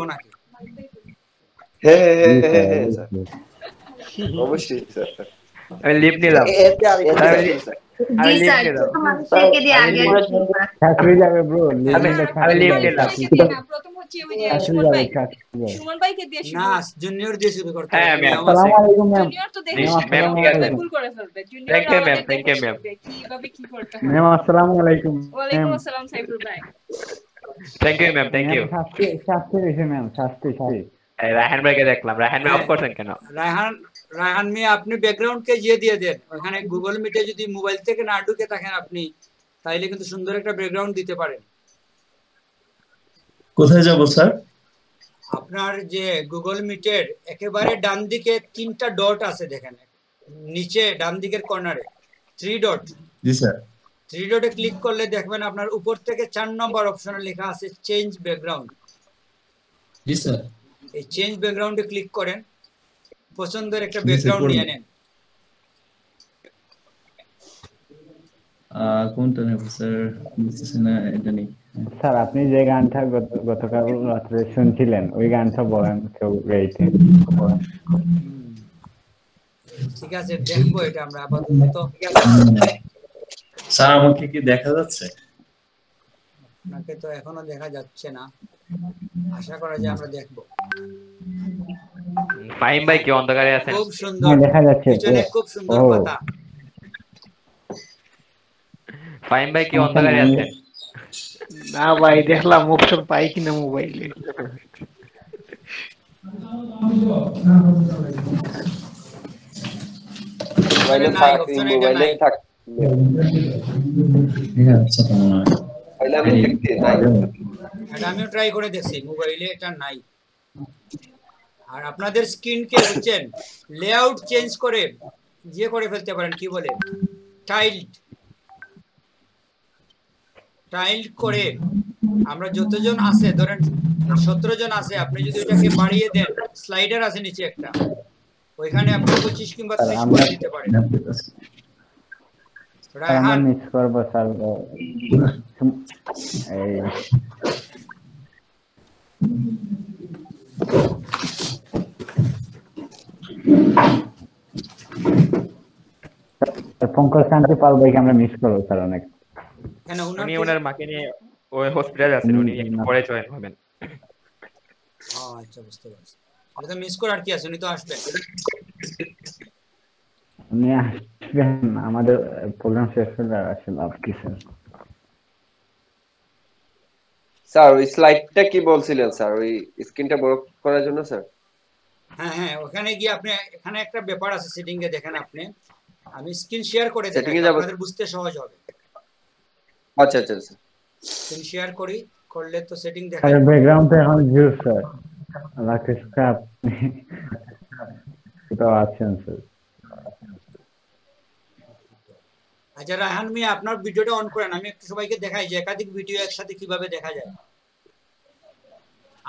নাকি? হ্যাঁ স্যার, অবশ্যই স্যার। আমি লিভ নিলাম। এতে আরেকটা আমি স্যার, লিভ স্যার নিলাম। ছোট মানুষদেরকে দিয়ে আমি আগে লিভ চাকরি যাবে ব্রো, আমি লিভ আপনার নিলাম। ভাইকে দিয়ে না, প্রথম হচ্ছে ওই যে চাকরি সুমন যাবে, ভাই, চাকরি যাবে। সুমন ভাইকে দিয়ে শুরু। না, জুনিয়র দিয়ে শুরু করতে হ্যাঁ, হবে। ম্যাম। নিয়ম আছে। আসসালামু আলাইকুম ম্যাম। জুনিয়র তো দেখে ম্যাম, শিখবে, ঠিক আছে। ভুল করে ফেলবে। Junior Thank you, ma'am. আমাদের Thank দেখে you, ma'am. শিখবে কিভাবে কি করতে হয়। ম্যাম আসসালামু আলাইকুম ওয়ালাইকুম ম্যাম। আসসালাম সাইফুল ভাই। Thank you ma'am, thank ma'am you. শাস্তি হয়েছে ম্যাম, শাস্তি। রায়হান ভাইকে দেখলাম। রায়হান ভাই অফ করছেন কেন? রায়হান মিয়া, আপনি ব্যাকগ্রাউন্ডকে দিয়ে দেন। ওখানে গুগল মিটে যদি মোবাইল থেকে না ঢুকে থাকেন আপনি, তাইলে কিন্তু সুন্দর একটা ব্যাকগ্রাউন্ড দিতে পারেন। কোথায় যাব স্যার? আপনার যে গুগল মিটের একেবারে ডান দিকে 3টা ডট আছে দেখেন, নিচে ডান দিকের কর্নারে 3 ডট। জি স্যার। 3 ডটে ক্লিক করলে দেখবেন আপনার উপর থেকে 4 নম্বর অপশনে লেখা আছে চেঞ্জ ব্যাকগ্রাউন্ড। জি স্যার। এই চেঞ্জ ব্যাকগ্রাউন্ডে ক্লিক করেন, পছন্দের একটা ব্যাকগ্রাউন্ড নিয়ে নেন। কোনটা নেব স্যার? বুঝতেছি না, এটা নেই স্যার আপনি যে গানটা গতকাল রাত্রে শুনছিলেন ওই গানটা বলেন কেউ গাইতে। ঠিক আছে, দেখবো এটা আমরা আপাতত। স্যার আমাকে কি দেখা যাচ্ছে? আপনাকে তো এখনো দেখা যাচ্ছে না, আশা করা যায় আমরা দেখবো। ফাহিম ভাই কি অন্ধকারে আছেন? খুব সুন্দর, হ্যাঁ দেখা যাচ্ছে। পিছনে খুব সুন্দর ও। পাতা। ফাহিম ভাই কি অন্ধকারে আছেন? না ভাই, দেখলাম অপশন পাই কিনা মোবাইলে। মোবাইলে নাই, থাক, option এটা মোবাইলে নাই। থাক। হ্যাঁ আচ্ছা, তো মনে হয় মোবাইলে আমি দেখতে নাই। এটা আমিও ট্রাই করে দেখছি, মোবাইলে এটা নাই। আর আপনাদের স্ক্রিনকে বুঝছেন, লেআউট চেঞ্জ করে করে ফেলতে পারেন, কি বলে টাইল্ড করে। আমরা যতজন আছে, ধরেন 17 জন আছে, আপনি যদি ওটাকে বাড়িয়ে দেন, স্লাইডার আছে নিচে একটা, ওইখানে আপনি 25 কিংবা 30 করে দিতে পারেন। আমরা রায়হান, মিস করবো স্যার এই পঙ্কজ শান্তি পাল ভাইকে আমরা মিস করবো স্যার অনেক। কেন উনার উনি কি? ওনার মাকে নিয়ে ওই হসপিটালে আছেন, উনি একটু পরে জয়েন হবেন। আচ্ছা, বুঝতে পারছি। এটা মিস করার কি আছে, উনি তো আসবেন। উনি আসবেন, আমাদের প্রোগ্রাম শেষ হলে আসলে লাভ কি স্যার? স্যার ওই স্লাইডটা কি বলছিলেন স্যার, ওই স্ক্রিনটা বড় করার জন্য স্যার? হ্যাঁ, ওখানে গিয়ে আপনি, এখানে একটা ব্যাপার আছে সেটিং এ, দেখেন আপনি। আমি স্ক্রিন শেয়ার করে দেখাই, সেটিং এ যাব। আপনাদের বুঝতে সহজ হবে। আচ্ছা আচ্ছা স্যার। স্ক্রিন শেয়ার করলে তো সেটিং দেখা স্যার যাবে। ব্যাকগ্রাউন্ডে এখন জিরো স্যার, রাকেশ কাপ তো আছেন স্যার। আচ্ছা রায়হান মিয়া, আপনার ভিডিওটা অন করেন, আমি একটু সবাইকে দেখাই যে একাধিক ভিডিও একসাথে কিভাবে দেখা যায়।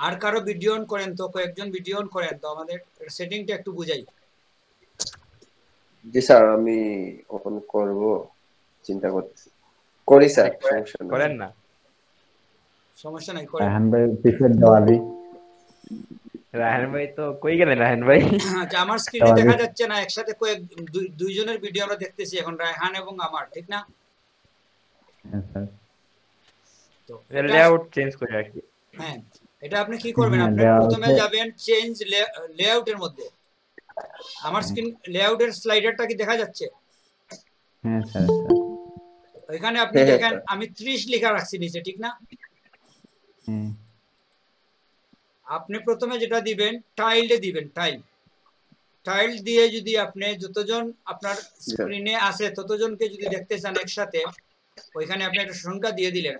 আর কারো ভিডিও অন করেন তো, কয়েকজন ভিডিও অন করেন তো, আমাদের সেটিংটা একটু বুঝাই। জি স্যার, আমি ওপেন করব, চিন্তা করতেছি। করি স্যার, সমস্যা নেই। করেন না, সমস্যা নাই, করেন। রায়হান ভাই পিছের দেওয়ালি। রায়হান ভাই তো কই গেলেন? রায়হান ভাই আচ্ছা, আমার স্ক্রিনে দেখা যাচ্ছে না, একসাথে দুইজনের ভিডিও আমরা দেখতেছি এখন, রায়হান এবং আমার, ঠিক না? হ্যাঁ স্যার। তো লেআউট চেঞ্জ করে রাখি। হ্যাঁ, এটা আপনি কি করবেন, হ্যাঁ, আপনি layout প্রথমে এ- যাবেন চেঞ্জ লেআউটের মধ্যে। আমার স্ক্রিন লেআউটের স্লাইডারটা কি দেখা যাচ্ছে? হ্যাঁ স্যার। ওইখানে আপনি হ্যাঁ, দেখেন স্যার। আমি 30 লেখা রাখছি নিচে, ঠিক না? হ্যাঁ আপনি প্রথমে যেটা দিবেন, টাইলডে দিবেন, টাইল দিয়ে যদি আপনি যতজন আপনার স্ক্রিনে আছে ততজনকে যদি দেখতে চান একসাথে, ওইখানে আপনি একটা সংখ্যা দিয়ে দিলেন।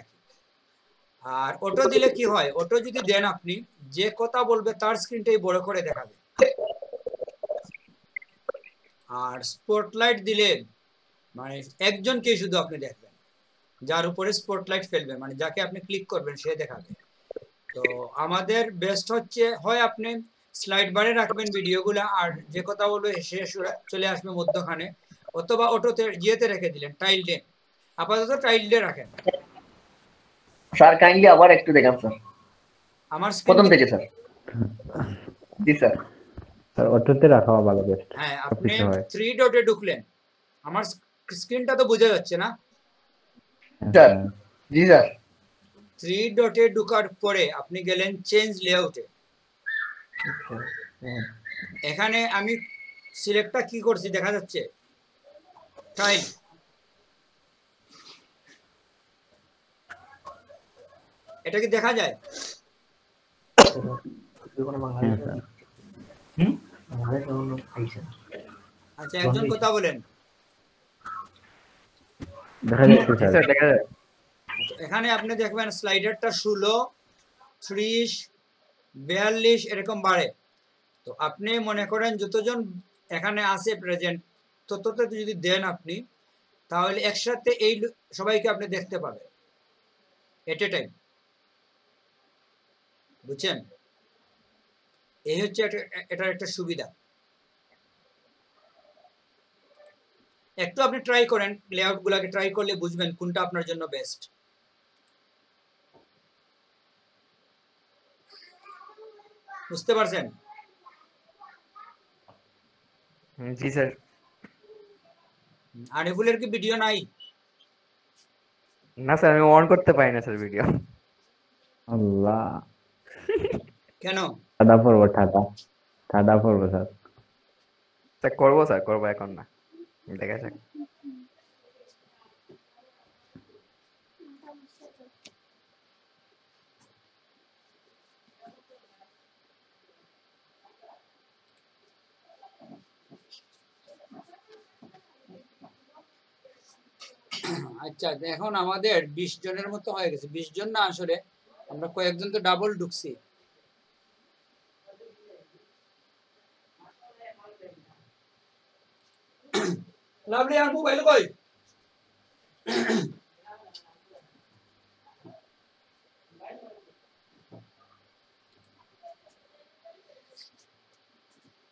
আর অটো দিলে কি হয়, অটো যদি দেন আপনি, যে কথা বলবে তার স্ক্রিনটাই বড় করে দেখাবে। আর স্পটলাইট দিলে মানে একজনকে শুধু আপনি দেখবেন, যার উপরে স্পটলাইট ফেলবে, মানে যাকে আপনি ক্লিক করবেন সে দেখাবে। তো আমাদের বেস্ট হচ্ছে, হয় আপনি স্লাইড বারে রাখবেন ভিডিওগুলো, আর যে কথা বলবে সে চলে আসবে মধ্যখানে, অথবা অটোতে জিয়েতে রেখে দিলেন, টাইলডে। আপাতত টাইলডে রাখেন। স্যার কাইন্ডলি আবার একটু দেখান স্যার। আমার প্রথম থেকে স্যার। জি স্যার। স্যার অটোতে রাখা ভালো বেস্ট। হ্যাঁ, আপনি 3 ডটে ঢুকলেন, আমার স্ক্রিনটা তো বোঝা যাচ্ছে না স্যার? জি স্যার। 3 ডটে ঢোকার পরে আপনি গেলেন চেঞ্জ লেআউটে। এখানে আমি সিলেক্টটা কি করছি দেখা যাচ্ছে, টাইল। এটা কি দেখা যায়? আচ্ছা, একজন কথা বলেন। দেখা যাচ্ছে স্যার। দেখা যায়। এখানে আপনি দেখবেন স্লাইডারটা 16, 30, 42 এরকম বাড়ে। তো আপনি মনে করেন যতজন এখানে আছে প্রেজেন্ট ততটা যদি দেন আপনি, তাহলে একসাথে এই সবাইকে আপনি দেখতে পাবেন এট এ টাইম। বুঝছেন? এই হচ্ছে এটার একটা সুবিধা। একটু আপনি ট্রাই করেন, লেআউট গুলাকে ট্রাই করলে বুঝবেন কোনটা আপনার জন্য বেস্ট। বুঝতে পারছেন? জি স্যার। আনিফুলের কি ভিডিও নাই? না স্যার, আমি অন করতে পারি না স্যার ভিডিও। আল্লাহ, কেন? ঠাডা পড়বো, ঠাডা পড়বো স্যার। স্যার করবো, স্যার করবো, এখন না, দেখা যাক। আচ্ছা, এখন আমাদের 20 জনের মতো হয়ে গেছে। 20 জন না, আসলে আমরা কয়েকজন তো ডাবল ঢুকছি। লাভলি, আর মোবাইল কই?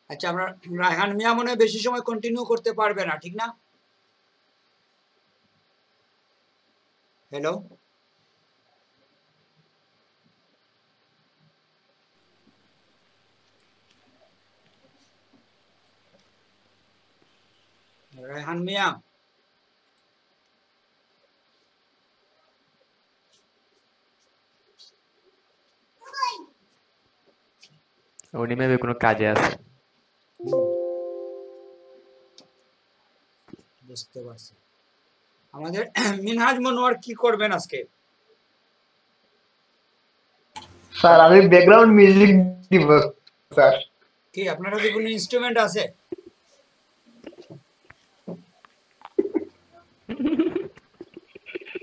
আচ্ছা, আমরা রায়হান মিয়া মনে হয় বেশি সময় কন্টিনিউ করতে পারবে না, ঠিক না? হ্যালো, রায়হান মিয়া। উনি মেবি কোনো কাজে আছে। বুঝতে পারছি। আমাদের মিনহাজ মনোয়ার কি করবেন আজকে? স্যার আমি ব্যাকগ্রাউন্ড মিউজিক দিব স্যার। কি আপনার হাতে কোনো ইনস্ট্রুমেন্ট আছে?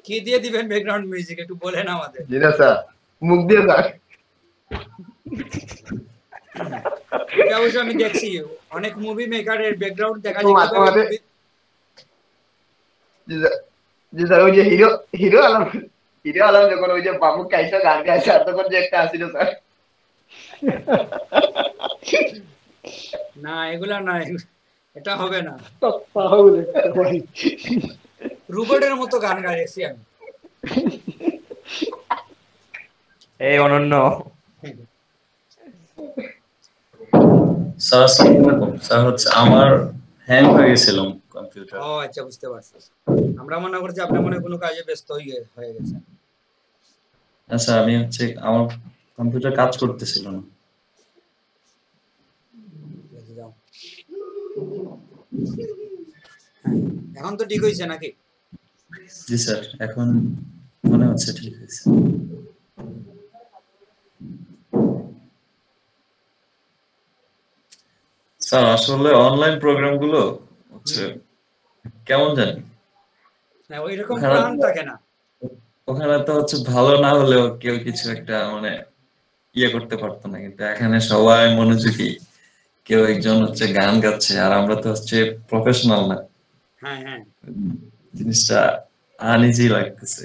কি দিয়ে দিবেন ব্যাকগ্রাউন্ড মিউজিক, একটু বলেন আমাদের। জি না স্যার, মুখ দিয়ে স্যার। এটা অবশ্য আমি দেখছি অনেক মুভি মেকারের ব্যাকগ্রাউন্ড দেখা তো মাঝে মাঝে যায়। জি স্যার, ওই যে হিরো আলম যখন ওই যে বাবু কাইসা গান গাইছে, আর তখন যে একটা আসছিল স্যার। না, এগুলা না, এটা হবে না। রোবটের মতো গান গাইছি আমি। এই অনন্য। স্যার আসসালামু আলাইকুম। স্যার হচ্ছে আমার হ্যাং হয়ে গেছিল কম্পিউটার। ও আচ্ছা, বুঝতে পারছি। আমরা মনে করছি আপনি মনে কোনো কাজে ব্যস্ত হয়ে গেছেন। আচ্ছা, আমি হচ্ছে আমার কম্পিউটার কাজ করতেছিল না। যাও। হ্যাঁ, এখন তো ঠিক হয়েছে নাকি? জি স্যার, এখন মনে হচ্ছে ঠিক হয়েছে। স্যার আসলে অনলাইন প্রোগ্রাম গুলো হচ্ছে কেমন জানি না, ওইরকম প্ল্যান থাকে না। ওখানে তো হচ্ছে ভালো না হলেও কেউ কিছু একটা মানে ইয়ে করতে পারতো না, কিন্তু এখানে সবাই মনোযোগী। কেউ একজন হচ্ছে গান গাচ্ছে, আর আমরা তো হচ্ছে প্রফেশনাল না। হ্যাঁ হ্যাঁ, জিনিসটা আনইজি লাগতেছে।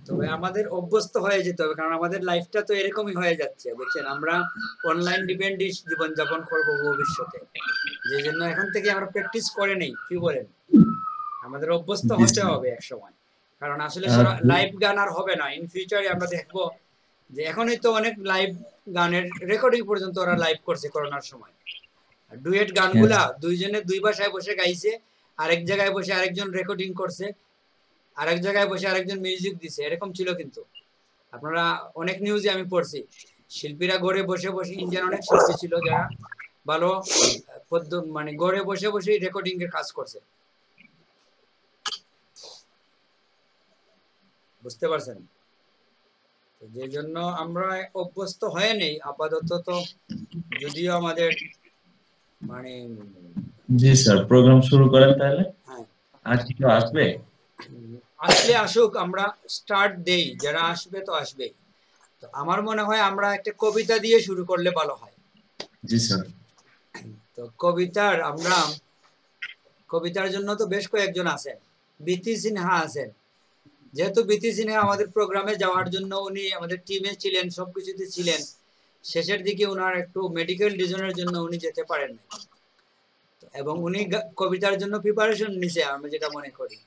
তবে আমাদের অভ্যস্ত হয়ে যেতে হবে, কারণ আমাদের লাইফটা তো এরকমই হয়ে যাচ্ছে, বুঝছেন? আমরা অনলাইন ডিপেন্ডেন্ট জীবনযাপন করবো ভবিষ্যতে, যে জন্য এখন থেকে আমরা প্র্যাকটিস করে নেই। কি বলেন? আমাদের অভ্যস্ত হতে হবে এক সময়, কারণ আসলে লাইভ গান আর হবে না। ইন ফিউচারে আমরা দেখবো যে এখনই তো অনেক লাইভ গানের রেকর্ডিং পর্যন্ত ওরা লাইভ করছে করোনার সময়। ডুয়েট গানগুলা দুইজনে দুই ভাষায় বসে গাইছে, আরেক জায়গায় বসে আরেকজন রেকর্ডিং করছে, আরেক জায়গায় বসে আরেকজন মিউজিক দিছে, এরকম ছিল। কিন্তু আপনারা অনেক নিউজে আমি পড়ছি শিল্পীরা ঘরে বসে বসে, ইন্ডিয়ান অনেক শিল্পী ছিল যারা ভালো মানে ঘরে বসে বসে রেকর্ডিং এর কাজ করছে, বুঝতে পারছেন? যে জন্য আমরা অভ্যস্ত হয়ে নেই আপাতত। তো যদিও আমাদের মানে জি স্যার, প্রোগ্রাম শুরু করেন তাহলে। হ্যাঁ, আর কি কেউ আসবে? আসলে আসুক, আমরা স্টার্ট দেই, যারা আসবে তো আসবে। তো আমার মনে হয় আমরা একটা কবিতা দিয়ে শুরু করলে ভালো হয়। জি স্যার। তো কবিতার জন্য তো বেশ কয়েকজন আছেন। বিতি সিনহা আছেন। যেহেতু বিতি সিনহা আমাদের প্রোগ্রামে যাওয়ার জন্য উনি আমাদের টিমে ছিলেন, সবকিছুতে ছিলেন, শেষের দিকে ওনার একটু মেডিকেল রিজনের জন্য উনি যেতে পারেন না, এবং উনি কবিতার জন্য প্রিপারেশন নিছে, আমি যেটা মনে করি।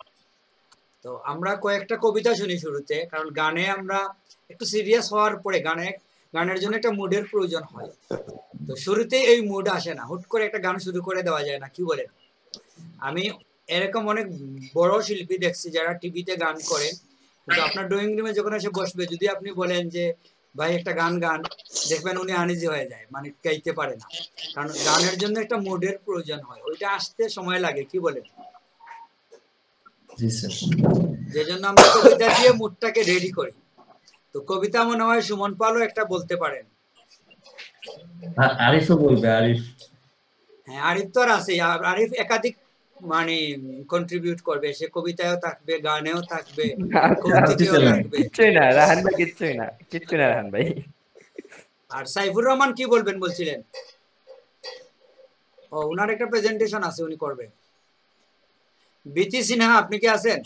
তো আমরা কয়েকটা কবিতা শুনি শুরুতে, কারণ গানে আমরা একটু সিরিয়াস হওয়ার পরে গানের জন্য একটা মুডের প্রয়োজন হয়। তো শুরুতে এই মুড আসে না, হুট করে একটা গান শুরু করে দেওয়া যায় না, কি বলেন? আমি এরকম অনেক বড় শিল্পী দেখছি যারা টিভিতে গান করেন, কিন্তু আপনার ড্রয়িং রুমে যখন এসে বসবে, যদি আপনি বলেন যে ভাই একটা গান দেখবেন উনি আনইজি হয়ে যায়, মানে গাইতে পারে না। কারণ গানের জন্য একটা মুডের প্রয়োজন হয়, ওইটা আসতে সময় লাগে, কি বলেন? জি স্যার। যে জন্য আমরা কবিতা দিয়ে মুডটাকে রেডি করি। তো কবিতা মনে হয় সুমন পালও একটা বলতে পারেন। আরিফও বলবে। আরিফ? হ্যাঁ, আরিফ তো আর আছে। আরিফ একাধিক মানে কন্ট্রিবিউট করবে, সে কবিতায়ও থাকবে, গানেও থাকবে, কৌতুকেও থাকবে। কিচ্ছুই না রাহান ভাই, কিচ্ছুই না রাহান ভাই। আর সাইফুর রহমান কি বলবেন বলছিলেন? ও, উনার একটা প্রেজেন্টেশন আছে, উনি করবে। বিতি সিনহা, আপনি কি আছেন?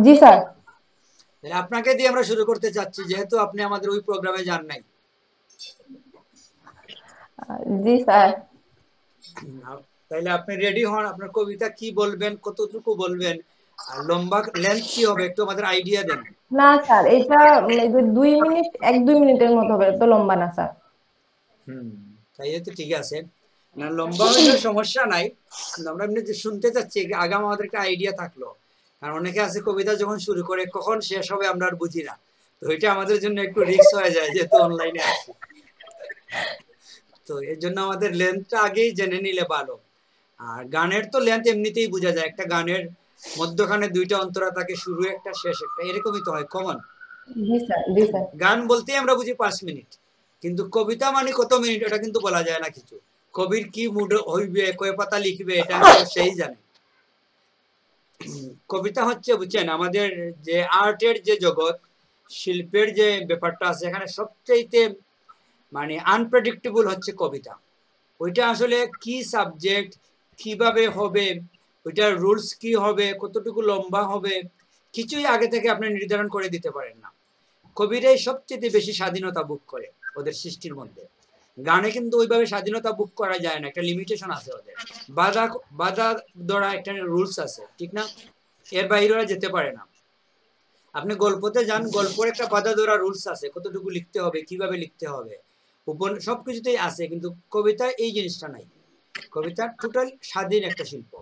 জি স্যার। আপনাকে দিয়ে আমরা শুরু করতে চাচ্ছি, যেহেতু আপনি আমাদের ওই প্রোগ্রামে যান নাই। জি স্যার। তাইলে আপনি রেডি হন, আপনার কবিতা কি বলবেন, কতটুকু বলবেন, আর লম্বা লেন্থ কি হবে একটু আমাদের আইডিয়া দেন। না স্যার, এটা 2 মিনিট 1-2 মিনিটের মতো হবে, তো লম্বা না স্যার। তাই তো ঠিক আছে, না লম্বা হলে সমস্যা নাই, আমরা এমনি যে শুনতে চাচ্ছি আগাম আমাদের একটা আইডিয়া থাকলো। কারণ অনেকে আছে কবিতা যখন শুরু করে কখন শেষ হবে আমরা আর বুঝি না, তো এটা আমাদের জন্য একটু রিস্ক হয়ে যায় যেহেতু অনলাইনে আছি। তো এর জন্য আমাদের লেন্থটা আগেই জেনে নিলে ভালো। আর গানের তো লেন্থ এমনিতেই বোঝা যায়, একটা গানের মধ্যখানে 2টা অন্তরা থাকে, শুরু একটা শেষ একটা, এরকমই তো হয় কমন। গান বলতেই আমরা বুঝি 5 মিনিট, কিন্তু কবিতা মানে কত মিনিট এটা কিন্তু বলা যায় না কিছু। কবির কি মুড হইবে, কয় পাতা লিখবে, এটা সেই জানে। কবিতা হচ্ছে বুঝছেন আমাদের যে আর্টের যে জগৎ, শিল্পের যে ব্যাপারটা আছে, এখানে সবচেয়ে মানে আনপ্রেডিক্টেবল হচ্ছে কবিতা। ওইটা আসলে কি সাবজেক্ট, কিভাবে হবে, ওইটার রুলস কি হবে, কতটুকু লম্বা হবে, কিছুই আগে থেকে আপনি নির্ধারণ করে দিতে পারেন না। কবিরাই সবচেয়ে বেশি স্বাধীনতা বুক করে ওদের সৃষ্টির মধ্যে। গানে কিন্তু ওইভাবে স্বাধীনতা বুক করা যায় না, একটা লিমিটেশন আছে ওদের, বাধা ধরা একটা রুলস আছে, ঠিক না? এর বাইরে ওরা যেতে পারে না। আপনি গল্পতে যান, গল্পের একটা বাধা ধরা রুলস আছে, কতটুকু লিখতে হবে, কিভাবে লিখতে হবে, সবকিছুতেই আছে, কিন্তু কবিতা এই জিনিসটা নাই। কবিতা টোটাল স্বাধীন একটা শিল্প।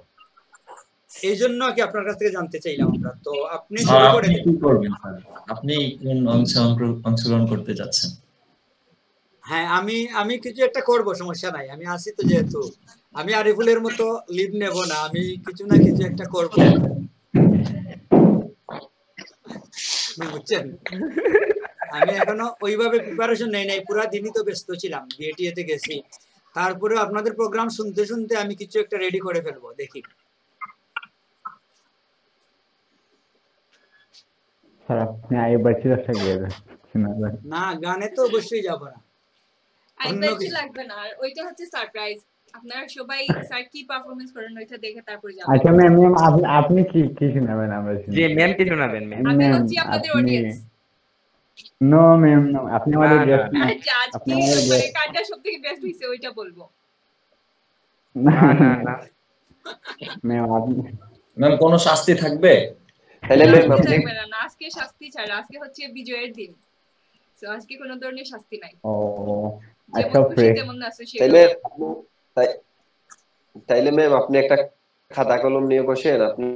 এই জন্য কি আপনার কাছ থেকে জানতে চাইলাম আমরা। তো আপনি শুরু করে দিন। কি করবেন স্যার? আপনি কোন অংশে অংশগ্রহণ করতে যাচ্ছেন? হ্যাঁ, আমি কিছু একটা করব, সমস্যা নাই, আমি আছি তো। যেহেতু আমি আরিফুলের মতো লিড নেব না, আমি কিছু না কিছু একটা করব, বুঝছেন? আমি এখনো ওইভাবে প্রিপারেশন নেই নাই, পুরা দিনই তো ব্যস্ত ছিলাম, বিএটিএতে গেছি। তারপরে আপনাদের প্রোগ্রাম শুনতে শুনতে আমি কিছু একটা রেডি করে ফেলবো, দেখি। স্যার আপনি আইবাচ্ছি না, গানে তো অবশ্যই যাব না, আইবাচ্ছি লাগবে না, আর ওইটা হচ্ছে সারপ্রাইজ। আপনারা সবাই স্যার কি পারফরম্যান্স করেন ওইটা দেখে তারপর যাবেন। আচ্ছা ম্যাম, আপনি কি শোনাবেন? আমরা জি ম্যাম কি শোনাবেন? ম্যাম আমি হচ্ছি আপনাদের অডিয়েন্স। নো ম্যাম, নো, আপনি আমাদের গেস্ট। আচ্ছা, আজকে মানে কাটা সবথেকে বেস্ট হইছে ওইটা বলবো। না না না ম্যাম, আপনি ম্যাম কোনো শাস্তি থাকবে? তাহলে ম্যাম আপনি থাকবে না, আজকে শাস্তি ছাড়া, আজকে হচ্ছে বিজয়ের দিন, তো আজকে কোনো ধরনের শাস্তি নাই, ও যেমন আচ্ছা খুশি ফ্রেশ। তেমন আছে তাইলে সেরকম। তাইলে ম্যাম আপনি একটা খাতা কলম নিয়ে বসেন, আপনি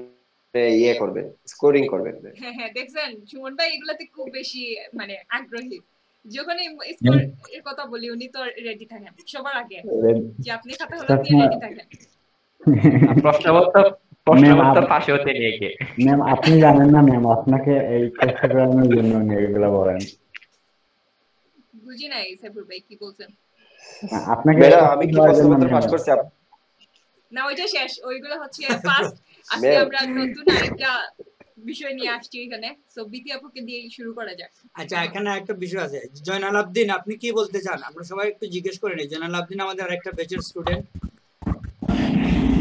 ইয়ে করবেন, স্কোরিং করবেন। হ্যাঁ হ্যাঁ, দেখছেন সুমন ভাই এগুলাতে খুব বেশি মানে আগ্রহী, যখনই স্কোর এর কথা বলি উনি তো রেডি থাকেন সবার আগে, যে আপনি খাতা কলম নিয়ে রেডি থাকেন। প্রশ্নপত্র ফাঁসে হতে নিয়ে গিয়ে ম্যাম আপনি জানেন না ম্যাম, আপনাকে এই কষ্ট করানোর জন্য উনি এগুলো বলেন। বুঝি নাই সাইফুল ভাই কি বলছেন। আপনাকে ম্যাডাম আমি কি প্রশ্নপত্র পাস করছি? না ওইটা শেষ, ওইগুলো হচ্ছে ফার্স্ট। আজকে আমরা নতুন আরেকটা বিষয় নিয়ে আসছি এখানে, সো বিতি আপুকে দিয়ে শুরু করা যাক। আচ্ছা এখানে একটা বিষয় আছে, জয়নাল আবদিন আপনি কি বলতে চান? আমরা সবাই একটু জিজ্ঞেস করে নিই। জয়নাল আবদিন আমাদের আরেকটা ব্যাচের স্টুডেন্ট।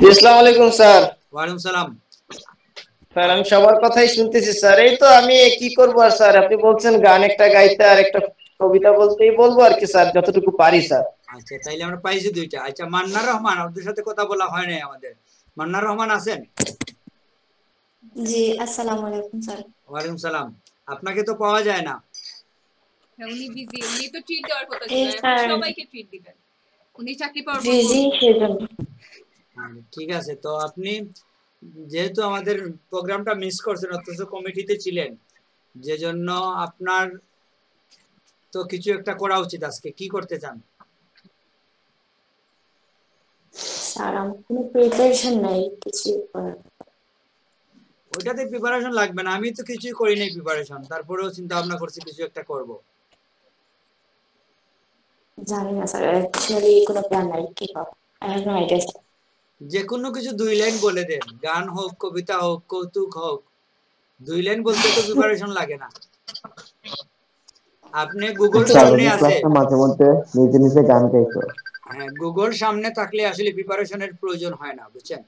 আসসালামু আলাইকুম স্যার। ওয়ালাইকুম সালাম। স্যার আমি সবার কথাই শুনতেছি স্যার, এই তো আমি কি করব আর স্যার, আপনি বলছেন গান একটা গাইতে আর একটা কবিতা বলতেই বলবো আর কি স্যার, যতটুকু পারি স্যার। আচ্ছা তাইলে আমরা পাইছি দুইটা। আচ্ছা মান্নার রহমান, ওদের সাথে কথা বলা হয় নাই আমাদের। মান্নার রহমান আছেন? জি আসসালামু আলাইকুম স্যার। ওয়ালাইকুম সালাম। আপনাকে তো পাওয়া যায় না। উনি বিজি, উনি তো ট্রিট দেওয়ার কথা ছিল, এখন সবাইকে ট্রিট দিবেন, উনি চাকরি পাওয়ার পর বিজি সেজন্য। ঠিক আছে, তো আপনি যেহেতু আমাদের প্রোগ্রামটা মিস করছেন অথচ কমিটিতে ছিলেন, যে জন্য আপনার তো কিছু একটা করা উচিত। আজকে কি করতে চান? স্যার আমার কোনো প্রিপারেশন নাই কিছু করার। ওইটাতে প্রিপারেশন লাগবে না, আমি তো কিছুই করি নাই প্রিপারেশন, তারপরেও চিন্তা ভাবনা করছি কিছু একটা করব। জানি না স্যার, অ্যাকচুয়ালি কোনো প্ল্যান নাই, কি করব I have no idea sir. যে কোনো কিছু 2 লাইন বলে দেন, গান হোক, কবিতা হোক, কৌতুক হোক, 2 লাইন বলতে তো প্রিপারেশন লাগে না। আপনি গুগল সামনে আছে, মাঝে মধ্যে নিজে নিজে গান গাইতো। হ্যাঁ গুগল সামনে থাকলে আসলে প্রিপারেশনের প্রয়োজন হয় না, বুঝছেন?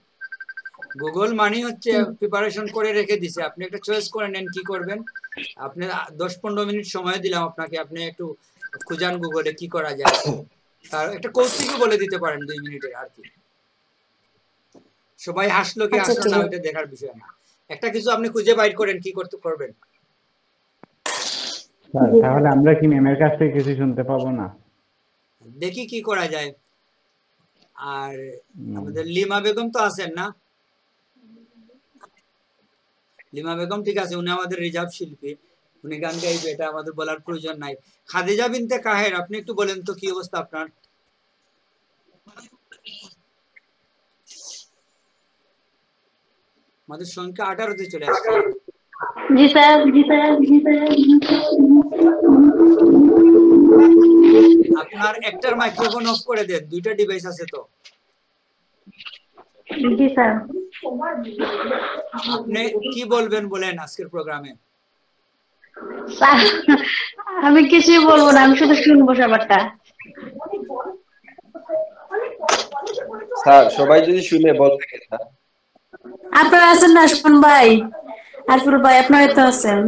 গুগল মানে হচ্ছে প্রিপারেশন করে রেখে দিছে, আপনি একটা চয়েস করে নেন কি করবেন। আপনি 10-15 মিনিট সময় দিলাম আপনাকে, আপনি একটু খুঁজান গুগলে কি করা যায়, তার একটা কৌতুকই বলে দিতে পারেন 2 মিনিটের, আর কি। সবাই হাসলো কি হাসলো না ওইটা দেখার বিষয় না, একটা কিছু আপনি খুঁজে বাইর করেন কি করতে করবেন। তাহলে আমরা কি ম্যামের কাছ থেকে কিছু শুনতে পাবো না? দেখি কি করা যায়। আর আমাদের লিমা বেগম তো আছেন না? লিমা বেগম ঠিক আছে, উনি আমাদের রিজার্ভ শিল্পী, উনি গান গাইবে, এটা আমাদের বলার প্রয়োজন নাই। খাদিজা বিনতে কাহের, আপনি একটু বলেন তো কি অবস্থা আপনার? আমাদের সংখ্যা 18-তে চলে আসছে। জি স্যার, জি স্যার, জি স্যার। আপনার একটার মাইক্রোফোন অফ করে দেন, 2টা ডিভাইস আছে তো। জি স্যার। আপনি কি বলবেন বলেন আজকের প্রোগ্রামে? স্যার আমি কিছুই বলবো না, আমি শুধু শুনবো সবারটা। স্যার সবাই যদি শুনে বলতে গেছে। আপনারা আছেন না সুমন ভাই, আরিফুল ভাই, আপনারা তো আছেন।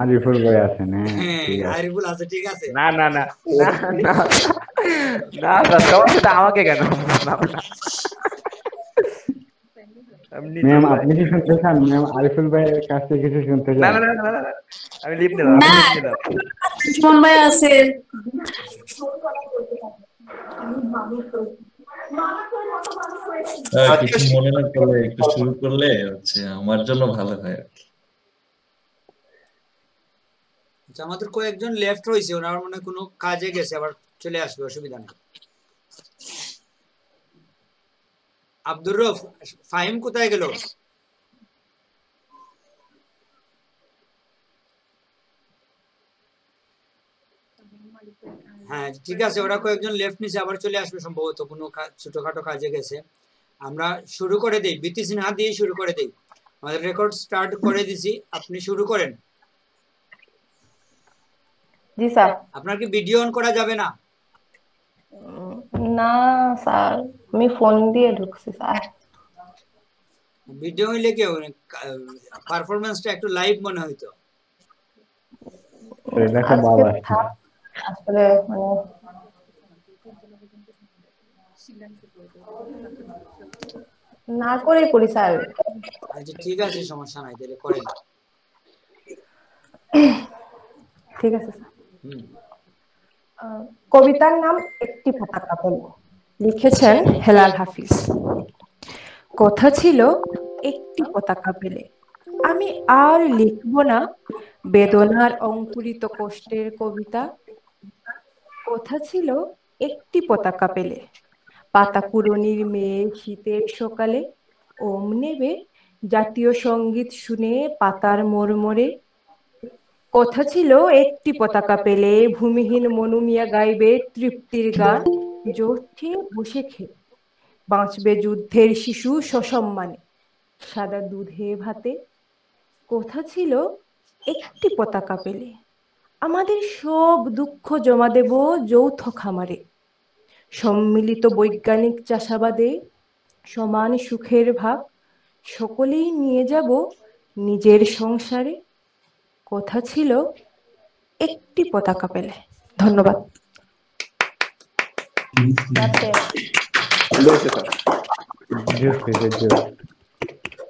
আরিফুল ভাই আছেন? হ্যাঁ আরিফুল আছে, ঠিক আছে। না না না না না না না, সবার সাথে আমাকে কেন? ম্যাম আপনি কি শুনতে চান? ম্যাম আরিফুল ভাইয়ের কাছ থেকে কিছু শুনতে চান? না না না না, আমি লিভ নিলাম, আমি লিভ নিলাম। সুমন ভাই আছে। কিছু মনে না করলে একটু শুরু করলে হচ্ছে আমার জন্য ভালো হয় আর কি। আচ্ছা আমাদের কয়েকজন লেফট হয়েছে, ওনার মনে কোনো কাজে গেছে, আবার চলে আসবে, অসুবিধা নেই। আব্দুর রউফ, ফাহিম কোথায় গেল? হ্যাঁ ঠিক আছে, ওরা কয়েকজন লেফট নিচে, আবার চলে আসবে সম্ভবত, কোনো ছোটখাটো কাজে গেছে। আমরা শুরু করে দেই, বিতি সিনহা দিয়ে শুরু করে দেই। আমাদের রেকর্ড স্টার্ট করে দিছি, আপনি শুরু করেন। জি স্যার। আপনার কি ভিডিও অন করা যাবে না? না স্যার, আমি ফোন দিয়ে ঢুকছি স্যার। ভিডিও হইলে কি পারফরম্যান্সটা একটু লাইভ মনে হইতো। আসলে মানে না করে করি স্যার। আচ্ছা ঠিক আছে, সমস্যা নাই, তাহলে করেন। ঠিক আছে স্যার। হুম। কবিতার নাম একটি পতাকা পেলে, লিখেছেন হেলাল হাফিজ। কথা ছিল একটি পতাকা পেলে আমি আর লিখব না বেদনার অঙ্কুরিত কষ্টের কবিতা। কথা ছিল একটি পতাকা পেলে পাতা কুড়নির মেয়ে শীতের সকালে ওম নেবে জাতীয় সঙ্গীত শুনে পাতার মোড়মোড়ে। কথা ছিল একটি পতাকা পেলে ভূমিহীন মনুমিয়া গাইবে তৃপ্তির গান জোঠে বসে খেয়ে বাঁচবে যুদ্ধের শিশু সসম্মানে সাদা দুধে ভাতে। কথা ছিল একটি পতাকা পেলে আমাদের সব দুঃখ জমা দেব যৌথ খামারে, সম্মিলিত বৈজ্ঞানিক চাষাবাদে সমান সুখের ভাগ সকলেই নিয়ে যাব নিজের সংসারে। কথা ছিল একটি পতাকা পেলে। ধন্যবাদ।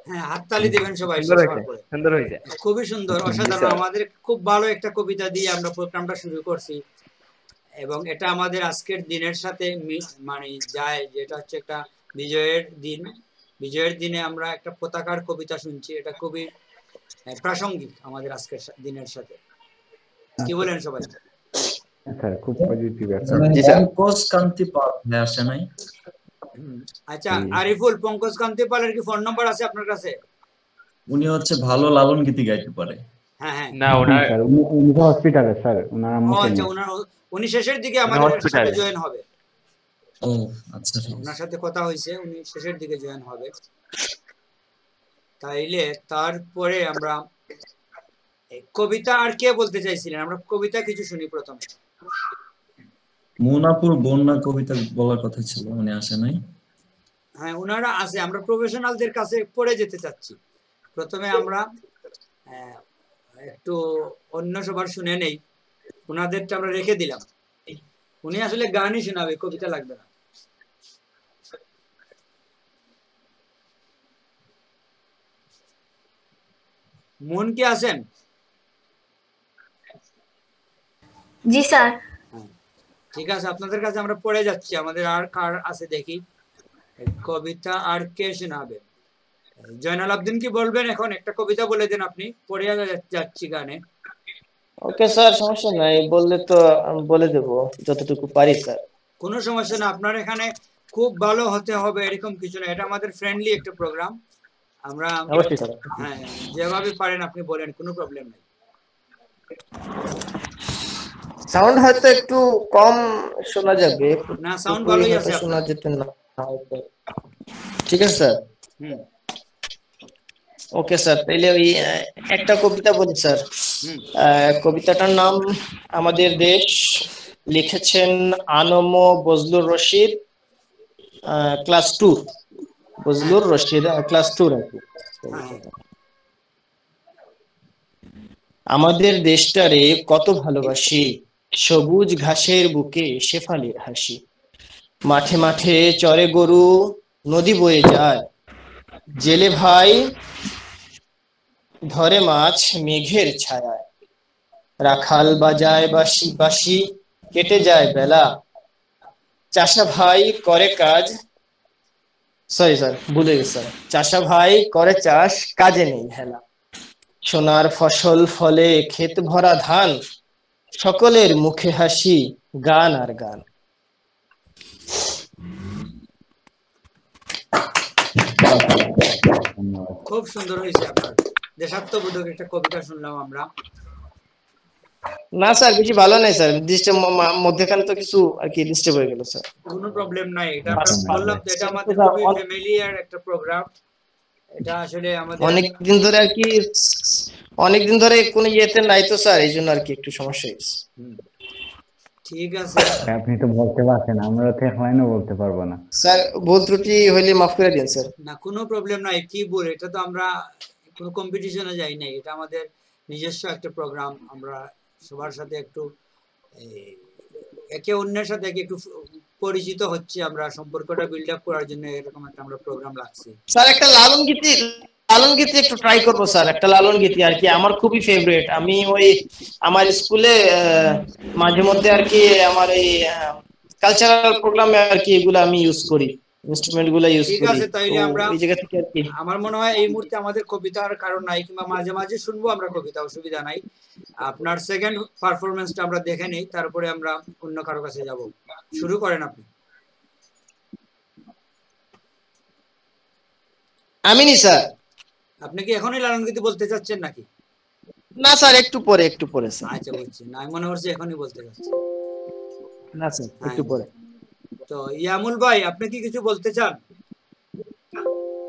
হ্যাঁ, হাততালি দিবেন সবাই। সুন্দর হয়েছে। খুবই সুন্দর, অসাধারণ। আমাদের খুব ভালো একটা কবিতা দিয়ে আমরা প্রোগ্রামটা শুরু করছি এবং এটা আমাদের আজকের দিনের সাথে মানে যায়, যেটা হচ্ছে একটা বিজয়ের দিন। বিজয়ের দিনে আমরা একটা পতাকার কবিতা শুনছি, এটা খুবই প্রাসঙ্গিক আমাদের আজকের দিনের সাথে। কি বলেন সবাই? স্যার খুব পজিটিভ একটা। পঙ্কজ কান্তি পাল আসে নাই? আচ্ছা আরিফুল, পঙ্কজ কান্তি পালের কি ফোন নাম্বার আছে আপনার কাছে? উনি হচ্ছে ভালো লালন গীতি গাইতে পারে। হ্যাঁ হ্যাঁ। না স্যার, উনি তো হসপিটালে স্যার, ওনার আম্মু। আচ্ছা, উনি শেষের দিকে আমাদের সাথে জয়েন হবে। ও আচ্ছা, ওনার সাথে কথা হয়েছে, উনি শেষের দিকে জয়েন হবে। তাইলে তারপরে আমরা কবিতা আর কে বলতে চাইছিলেন? আমরা কবিতা কিছু শুনি প্রথমে। মোনাপুর বন্যা কবিতা বলার কথা ছিল, উনি আসে নাই। হ্যাঁ, ওনারা আছে। আমরা প্রফেশনালদের কাছে পড়ে যেতে চাচ্ছি। প্রথমে আমরা একটু অন্য সবার শুনে নেই, ওনাদেরটা আমরা রেখে দিলাম। উনি আসলে গানই শোনাবে, কবিতা লাগবে না। মন কি আছেন? জি স্যার। ঠিক আছে, আপনাদের কাছে আমরা পড়ে যাচ্ছি। আমাদের আর কার আছে দেখি কবিতা, আর কে শোনাবে? জয়নাল আবদিন কি বলবেন? এখন একটা কবিতা বলে দেন, আপনি পড়ে যাচ্ছি গানে। ওকে স্যার, সমস্যা নাই, বললে তো আমি বলে দেব যতটুকু পারি স্যার। কোনো সমস্যা না। আপনার এখানে খুব ভালো হতে হবে এরকম কিছু না, এটা আমাদের ফ্রেন্ডলি একটা প্রোগ্রাম। আমরা অবশ্যই স্যার। হ্যাঁ, যেভাবে পারেন আপনি বলেন, কোনো প্রবলেম নেই। সাউন্ড হয়তো একটু কম শোনা যাবে। না, সাউন্ড ভালোই আছে, শোনা যেতে না। ঠিক আছে স্যার। ওকে স্যার, তাইলে ওই একটা কবিতা বলি স্যার। কবিতাটার নাম আমাদের দেশ, লিখেছেন আনম বজলুর রশিদ, ক্লাস 2। বজলুর রশিদ ক্লাস 2 নাকি? আমাদের দেশটারে কত ভালোবাসি, সবুজ ঘাসের বুকে শেফালির হাসি। মাঠে মাঠে চরে গরু, নদী বয়ে যায়, জেলে ভাই ধরে মাছ মেঘের ছায়ায়। রাখাল বাজায় বাঁশি বাঁশি, কেটে যায় বেলা। চাষা ভাই করে কাজ, সরি স্যার ভুলে গেছি স্যার। চাষা ভাই করে চাষ, কাজে নেই হেলা। সোনার ফসল ফলে ক্ষেত ভরা ধান, সকলের মুখে হাসি, গান আর গান। খুব সুন্দর হয়েছে আপনার দেশাত্মবোধক একটা কবিতা শুনলাম আমরা। না স্যার, কিছু ভালো নাই স্যার, মধ্যখানে তো কিছু আর কি ডিস্টার্ব হয়ে গেল স্যার। কোনো প্রবলেম নাই, এটা আমরা বললাম তো, এটা আমাদের খুবই ফ্যামিলিয়ার একটা প্রোগ্রাম। এটা আসলে আমাদের অনেকদিন ধরে আর কি, অনেকদিন ধরে কোনো ইয়েতে নাই তো স্যার, এই জন্য আর কি একটু সমস্যা হয়েছে। ঠিক আছে, আপনি তো বলতে পারছেন, আমরা তো এখনো বলতে পারবো না স্যার। ভুল ত্রুটি হইলে মাফ করে দিন স্যার। না, কোনো প্রবলেম নাই। কি বল, এটা তো আমরা কোনো কম্পিটিশনে যাই নাই, এটা আমাদের নিজস্ব একটা প্রোগ্রাম। আমরা সবার সাথে একটু একে অন্যের সাথে একটু পরিচিত হচ্ছে, আমরা সম্পর্কটা বিল্ড আপ করার জন্য এরকম একটা আমরা প্রোগ্রাম রাখছি। স্যার একটা লালন গীতি একটু ট্রাই করবো স্যার, একটা লালন গীতি আর কি আমার খুবই ফেভারিট। আমি ওই আমার স্কুলে মাঝে মধ্যে আর কি আমার এই কালচারাল প্রোগ্রামে আর কি এগুলো আমি ইউজ করি, ইনস্ট্রুমেন্ট গুলো ইউজ করি। ঠিক আছে, তাইলে আমরা এই জায়গা থেকে আর কি আমার মনে হয় এই মুহূর্তে আমাদের কবিতার কারণ নাই, কিংবা মাঝে মাঝে শুনবো আমরা কবিতা, অসুবিধা নাই। আপনার সেকেন্ড পারফরমেন্সটা আমরা দেখে নেই, তারপরে আমরা অন্য কারো কাছে যাব। শুরু করেন আপনি। আমিনি স্যার। আপনি কি এখনই লালন গীতি বলতে চাচ্ছেন নাকি? না স্যার, একটু পরে স্যার। আচ্ছা বুঝছি, না মনে হচ্ছে এখনই বলতে চাচ্ছেন। না স্যার, একটু পরে। তো ইয়ামুল ভাই, আপনি কি কিছু বলতে চান?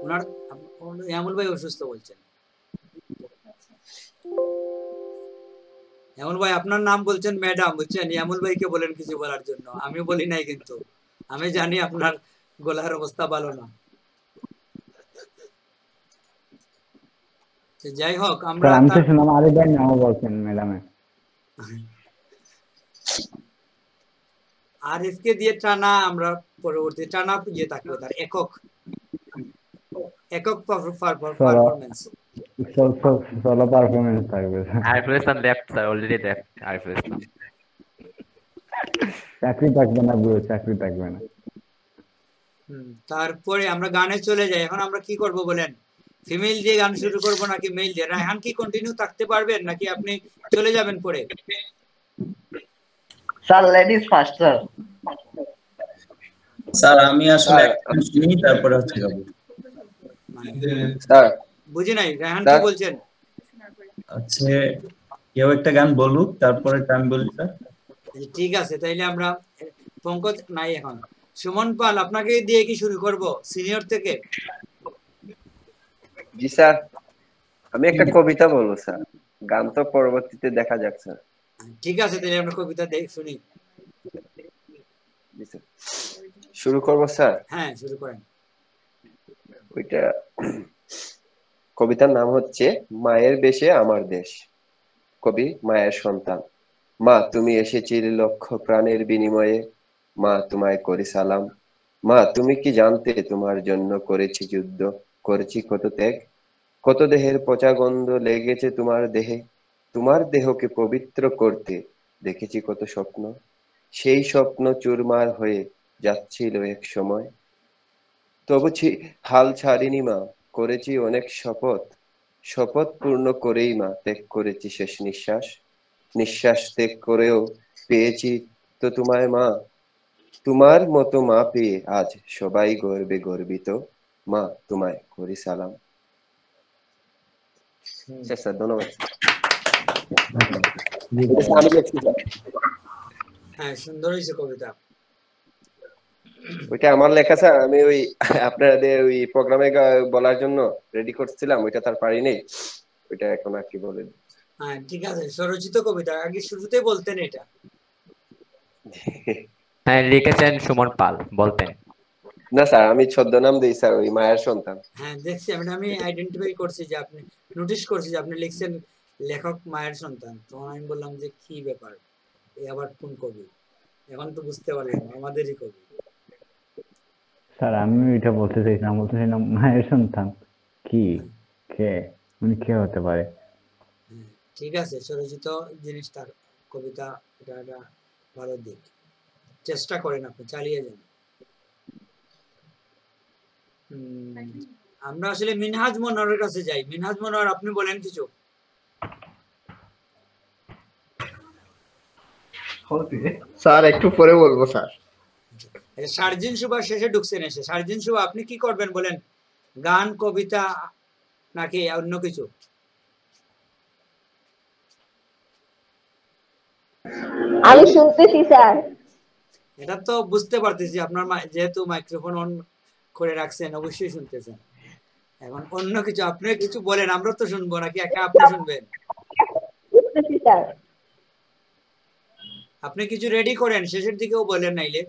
ওনার ইয়ামুল ভাই অসুস্থ বলছেন। ইয়ামুল ভাই আপনার নাম বলছেন ম্যাডাম, বুঝছেন? ইয়ামুল ভাইকে বলেন কিছু বলার জন্য, আমি বলি নাই, কিন্তু আমি জানি আপনার গলার অবস্থা ভালো না। যাই হোক, আমরা আমি তো শুনলাম আরে ভাই নামও বলছেন ম্যাডামে। আরিফকে দিয়ে টানা আমরা পরবর্তী টানা ইয়ে থাকবে, তার একক পারফরম্যান্স, সোলো পারফরম্যান্স থাকবে। Ariful Islam left sir, already left Ariful Islam. চাকরি থাকবে না ব্রো, চাকরি থাকবে না। তারপরে আমরা গানে চলে যাই। এখন আমরা কি করব বলেন? ফিমেল দিয়ে গান শুরু করব নাকি মেল দিয়ে? রায়হান কি কন্টিনিউ থাকতে পারবেন নাকি আপনি চলে যাবেন পরে? Sir ladies first sir. Sir আমি আসলে একটু শুনি তারপরে হচ্ছে যাব। স্যার বুঝি নাই, রায়হান কি বলছেন? আচ্ছা, কেউ একটা গান বলুক তারপরে আমি বলি স্যার। ঠিক আছে, তাইলে আমরা পঙ্কজ নাই, এখন সুমন পাল আপনাকে দিয়ে কি শুরু করব সিনিয়র থেকে? জি স্যার, আমি একটা কবিতা বলবো স্যার, গান তো পরবর্তীতে দেখা যাক স্যার। ঠিক আছে, তাহলে আমরা কবিতা শুনি। জি স্যার, শুরু করব স্যার? হ্যাঁ শুরু করেন। ওইটা কবিতার নাম হচ্ছে মায়ের বেশে আমার দেশ। কবি মায়ের সন্তান। মা তুমি এসেছিলে লক্ষ প্রাণের বিনিময়ে, মা তোমায় করি সালাম। মা তুমি কি জানতে তোমার জন্য করেছি যুদ্ধ, করেছি কত ত্যাগ, কত দেহের পচা গন্ধ লেগেছে তোমার দেহে, তোমার দেহকে পবিত্র করতে দেখেছি কত স্বপ্ন, সেই স্বপ্ন চুরমার হয়ে যাচ্ছিল এক সময়, তবু হাল ছাড়িনি মা, করেছি অনেক শপথ, শপথ পূর্ণ করেই মা ত্যাগ করেছি শেষ নিঃশ্বাস, নিঃশ্বাস ত্যাগ করেও পেয়েছি তো তোমায় মা, তোমার মতো মা পেয়ে আজ সবাই গর্বে গর্বিত, মা তোমায় করি সালাম। স্যার ধন্যবাদ। হ্যাঁ সুন্দর হয়েছে কবিতা। ওইটা আমার লেখা স্যার, আমি ওই আপনাদের ওই প্রোগ্রামে বলার জন্য রেডি করছিলাম, ওইটা তার পারি নেই, ওইটা এখন আর কি বলেন। হ্যাঁ ঠিক আছে, স্বরচিত কবিতা, আগে শুরুতেই বলতেন এটা। হ্যাঁ লিখেছেন সুমন পাল, বলতেন। না স্যার, আমি ছদ্মনাম দেই স্যার, ওই মায়ের সন্তান। হ্যাঁ দেখছি, আমি আইডেন্টিফাই করছি যে আপনি, নোটিশ করছি যে আপনি লিখছেন লেখক মায়ের সন্তান। তখন আমি বললাম যে কি ব্যাপার, এই আবার কোন কবি? এখন তো বুঝতে পারলাম আমাদেরই কবি। স্যার আমি এটা বলতে চাইছিলাম, মায়ের সন্তান কি, কে উনি কে হতে পারে? ঠিক আছে, স্বরচিত জিনিস, তার কবিতা, এটা একটা ভালো দিক, চেষ্টা করেন আপনি, চালিয়ে যান। আমরা আসলে মিনহাজ মনোয়ারের কাছে যাই। মিনহাজ মনোয়ার, আপনি বলেন কিছু। স্যার একটু পরে বলবো স্যার। শারজিন সুবা শেষে ঢুকছেন এসে। শারজিন সুবা আপনি কি করবেন বলেন? গান, কবিতা নাকি অন্য কিছু? আমি শুনতেছি স্যার। এটা তো বুঝতে পারতেছি, আপনার যেহেতু মাইক্রোফোন অন করে রাখছেন অবশ্যই শুনতেছেন। এখন অন্য কিছু আপনি কিছু বলেন, আমরা তো শুনবো, নাকি একা আপনি শুনবেন? আপনি কিছু রেডি করেন, শেষের দিকেও বলেন নাইলে।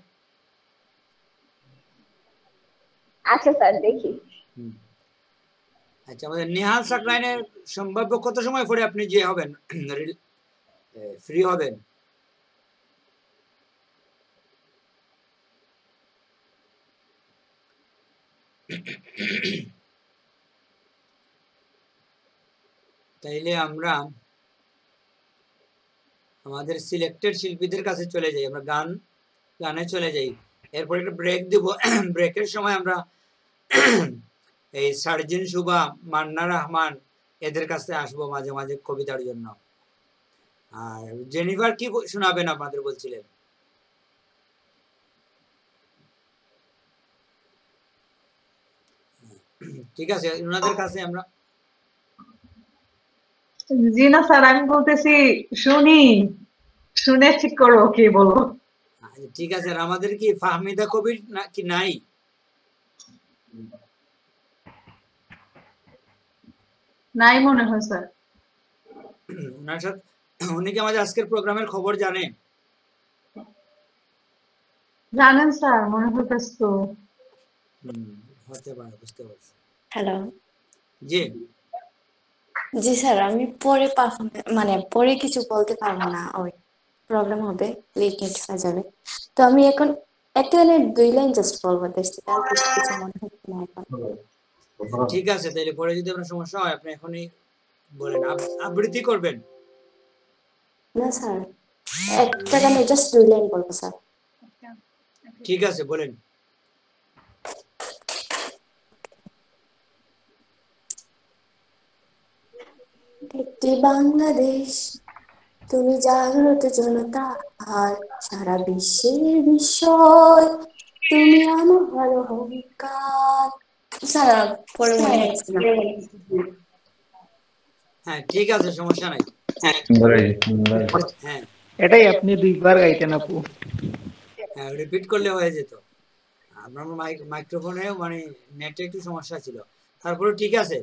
আচ্ছা স্যার দেখি। আচ্ছা, আমাদের নিহাল সাকলাইনের সম্ভাব্য কত সময় পরে আপনি যে হবেন, ফ্রি হবেন? তাইলে আমরা আমাদের সিলেক্টেড শিল্পীদের কাছে চলে যাই, আমরা গানে চলে যাই, এরপর একটা ব্রেক দিব। ব্রেকের সময় আমরা এই সার্জিন সুবা, মান্না রহমান এদের কাছে আসবো মাঝে মাঝে কবিতার জন্য। আর জেনিফার কি শোনাবেন আপনাদের বলছিলেন? ঠিক আছে, ওনাদের কাছে আমরা। জি না স্যার, আমি বলতেছি শুনে ঠিক করো কি বলবো। ঠিক আছে, আর আমাদের কি ফাহমিদা কবির কি নাই? নাই মনে হয় স্যার। ওনার সাথে উনি কি আমাদের আজকের প্রোগ্রামের খবর জানেন? জানেন স্যার, মনে হইতেছে তো। হতে পারে, বুঝতে পারছি। হ্যালো, জি জি স্যার, আমি পরে মানে পরে কিছু বলতে পারবো না, ওই প্রবলেম হবে, লেট হয়ে যাবে। তো আমি এখন একটা লাইন 2 লাইন জাস্ট বলবো, দেশ থেকে আর কিছু মনে হচ্ছে না এখন। ঠিক আছে, তাহলে পরে যদি আপনার সমস্যা হয় আপনি এখনই বলেন, আবৃত্তি করবেন? না স্যার, একটা গানে জাস্ট 2 লাইন বলবো স্যার। ঠিক আছে, বলেন। একটি বাংলাদেশ, তুমি জাগ্রত জনতা, আর সারা বিশ্বের বিষয়, তুমি আমার অহংকার। স্যার পরে মনে হচ্ছে না। হ্যাঁ ঠিক আছে, সমস্যা নাই। হ্যাঁ এটাই আপনি 2 বার গাইতেন আপু। হ্যাঁ, রিপিট করলে হয়ে যেত। আপনার মাইক্রোফোনে মানে নেটে একটু সমস্যা ছিল, তারপরে ঠিক আছে।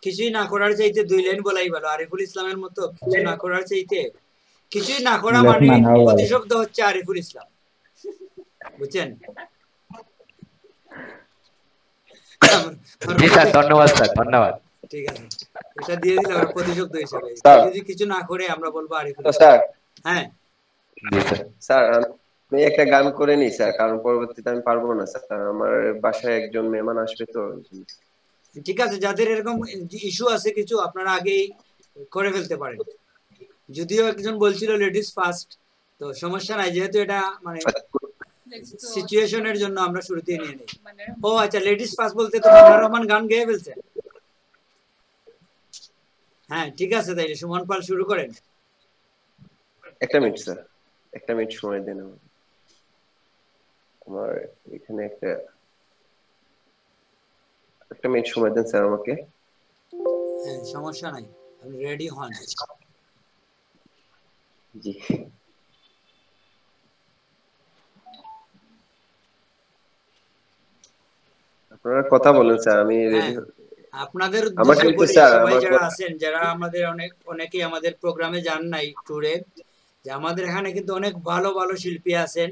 কিছুই না করার চাইতে 2 লাইন বলাই ভালো। আরিফুল ইসলামের মতো কিছু না করার চাইতে কিছুই না করা মানে প্রতিশব্দ হচ্ছে আরিফুল ইসলাম, বুঝছেন? জি স্যার, ধন্যবাদ স্যার, ধন্যবাদ। ঠিক আছে, এটা দিয়ে দিলাম প্রতিশব্দ হিসেবে। যদি কিছু না করে আমরা বলবো আরিফুল ইসলাম। স্যার, হ্যাঁ জি স্যার। স্যার আমি একটা গান করে নিই স্যার, কারণ পরবর্তীতে আমি পারবো না স্যার, আমার বাসায় একজন মেহমান আসবে তো। ঠিক আছে, যাদের এরকম ইস্যু আছে কিছু, আপনারা আগেই করে ফেলতে পারেন। যদিও একজন বলছিল লেডিস ফার্স্ট, তো সমস্যা নাই, যেহেতু এটা মানে সিচুয়েশনের জন্য আমরা শুরুতেই নিয়ে নেই। ও আচ্ছা, লেডিস ফার্স্ট বলতে তো মান্না রহমান গান গেয়ে ফেলছে। হ্যাঁ ঠিক আছে, তাইলে সুমন পাল শুরু করেন। একটা মিনিট স্যার, একটা মিনিট সময় দেন আমার এখানে একটা মিনিট সময় দেন স্যার আমাকে। হ্যাঁ সমস্যা নাই, আপনি রেডি হন। জি আপনারা কথা বলেন স্যার, আমি রেডি। আপনাদের আমাকে উদ্দেশ্যে বলি, স্যার সবাই যারা আছেন, যারা আমাদের অনেকেই আমাদের প্রোগ্রামে যান নাই ট্যুরে, যে আমাদের এখানে কিন্তু অনেক ভালো ভালো শিল্পী আছেন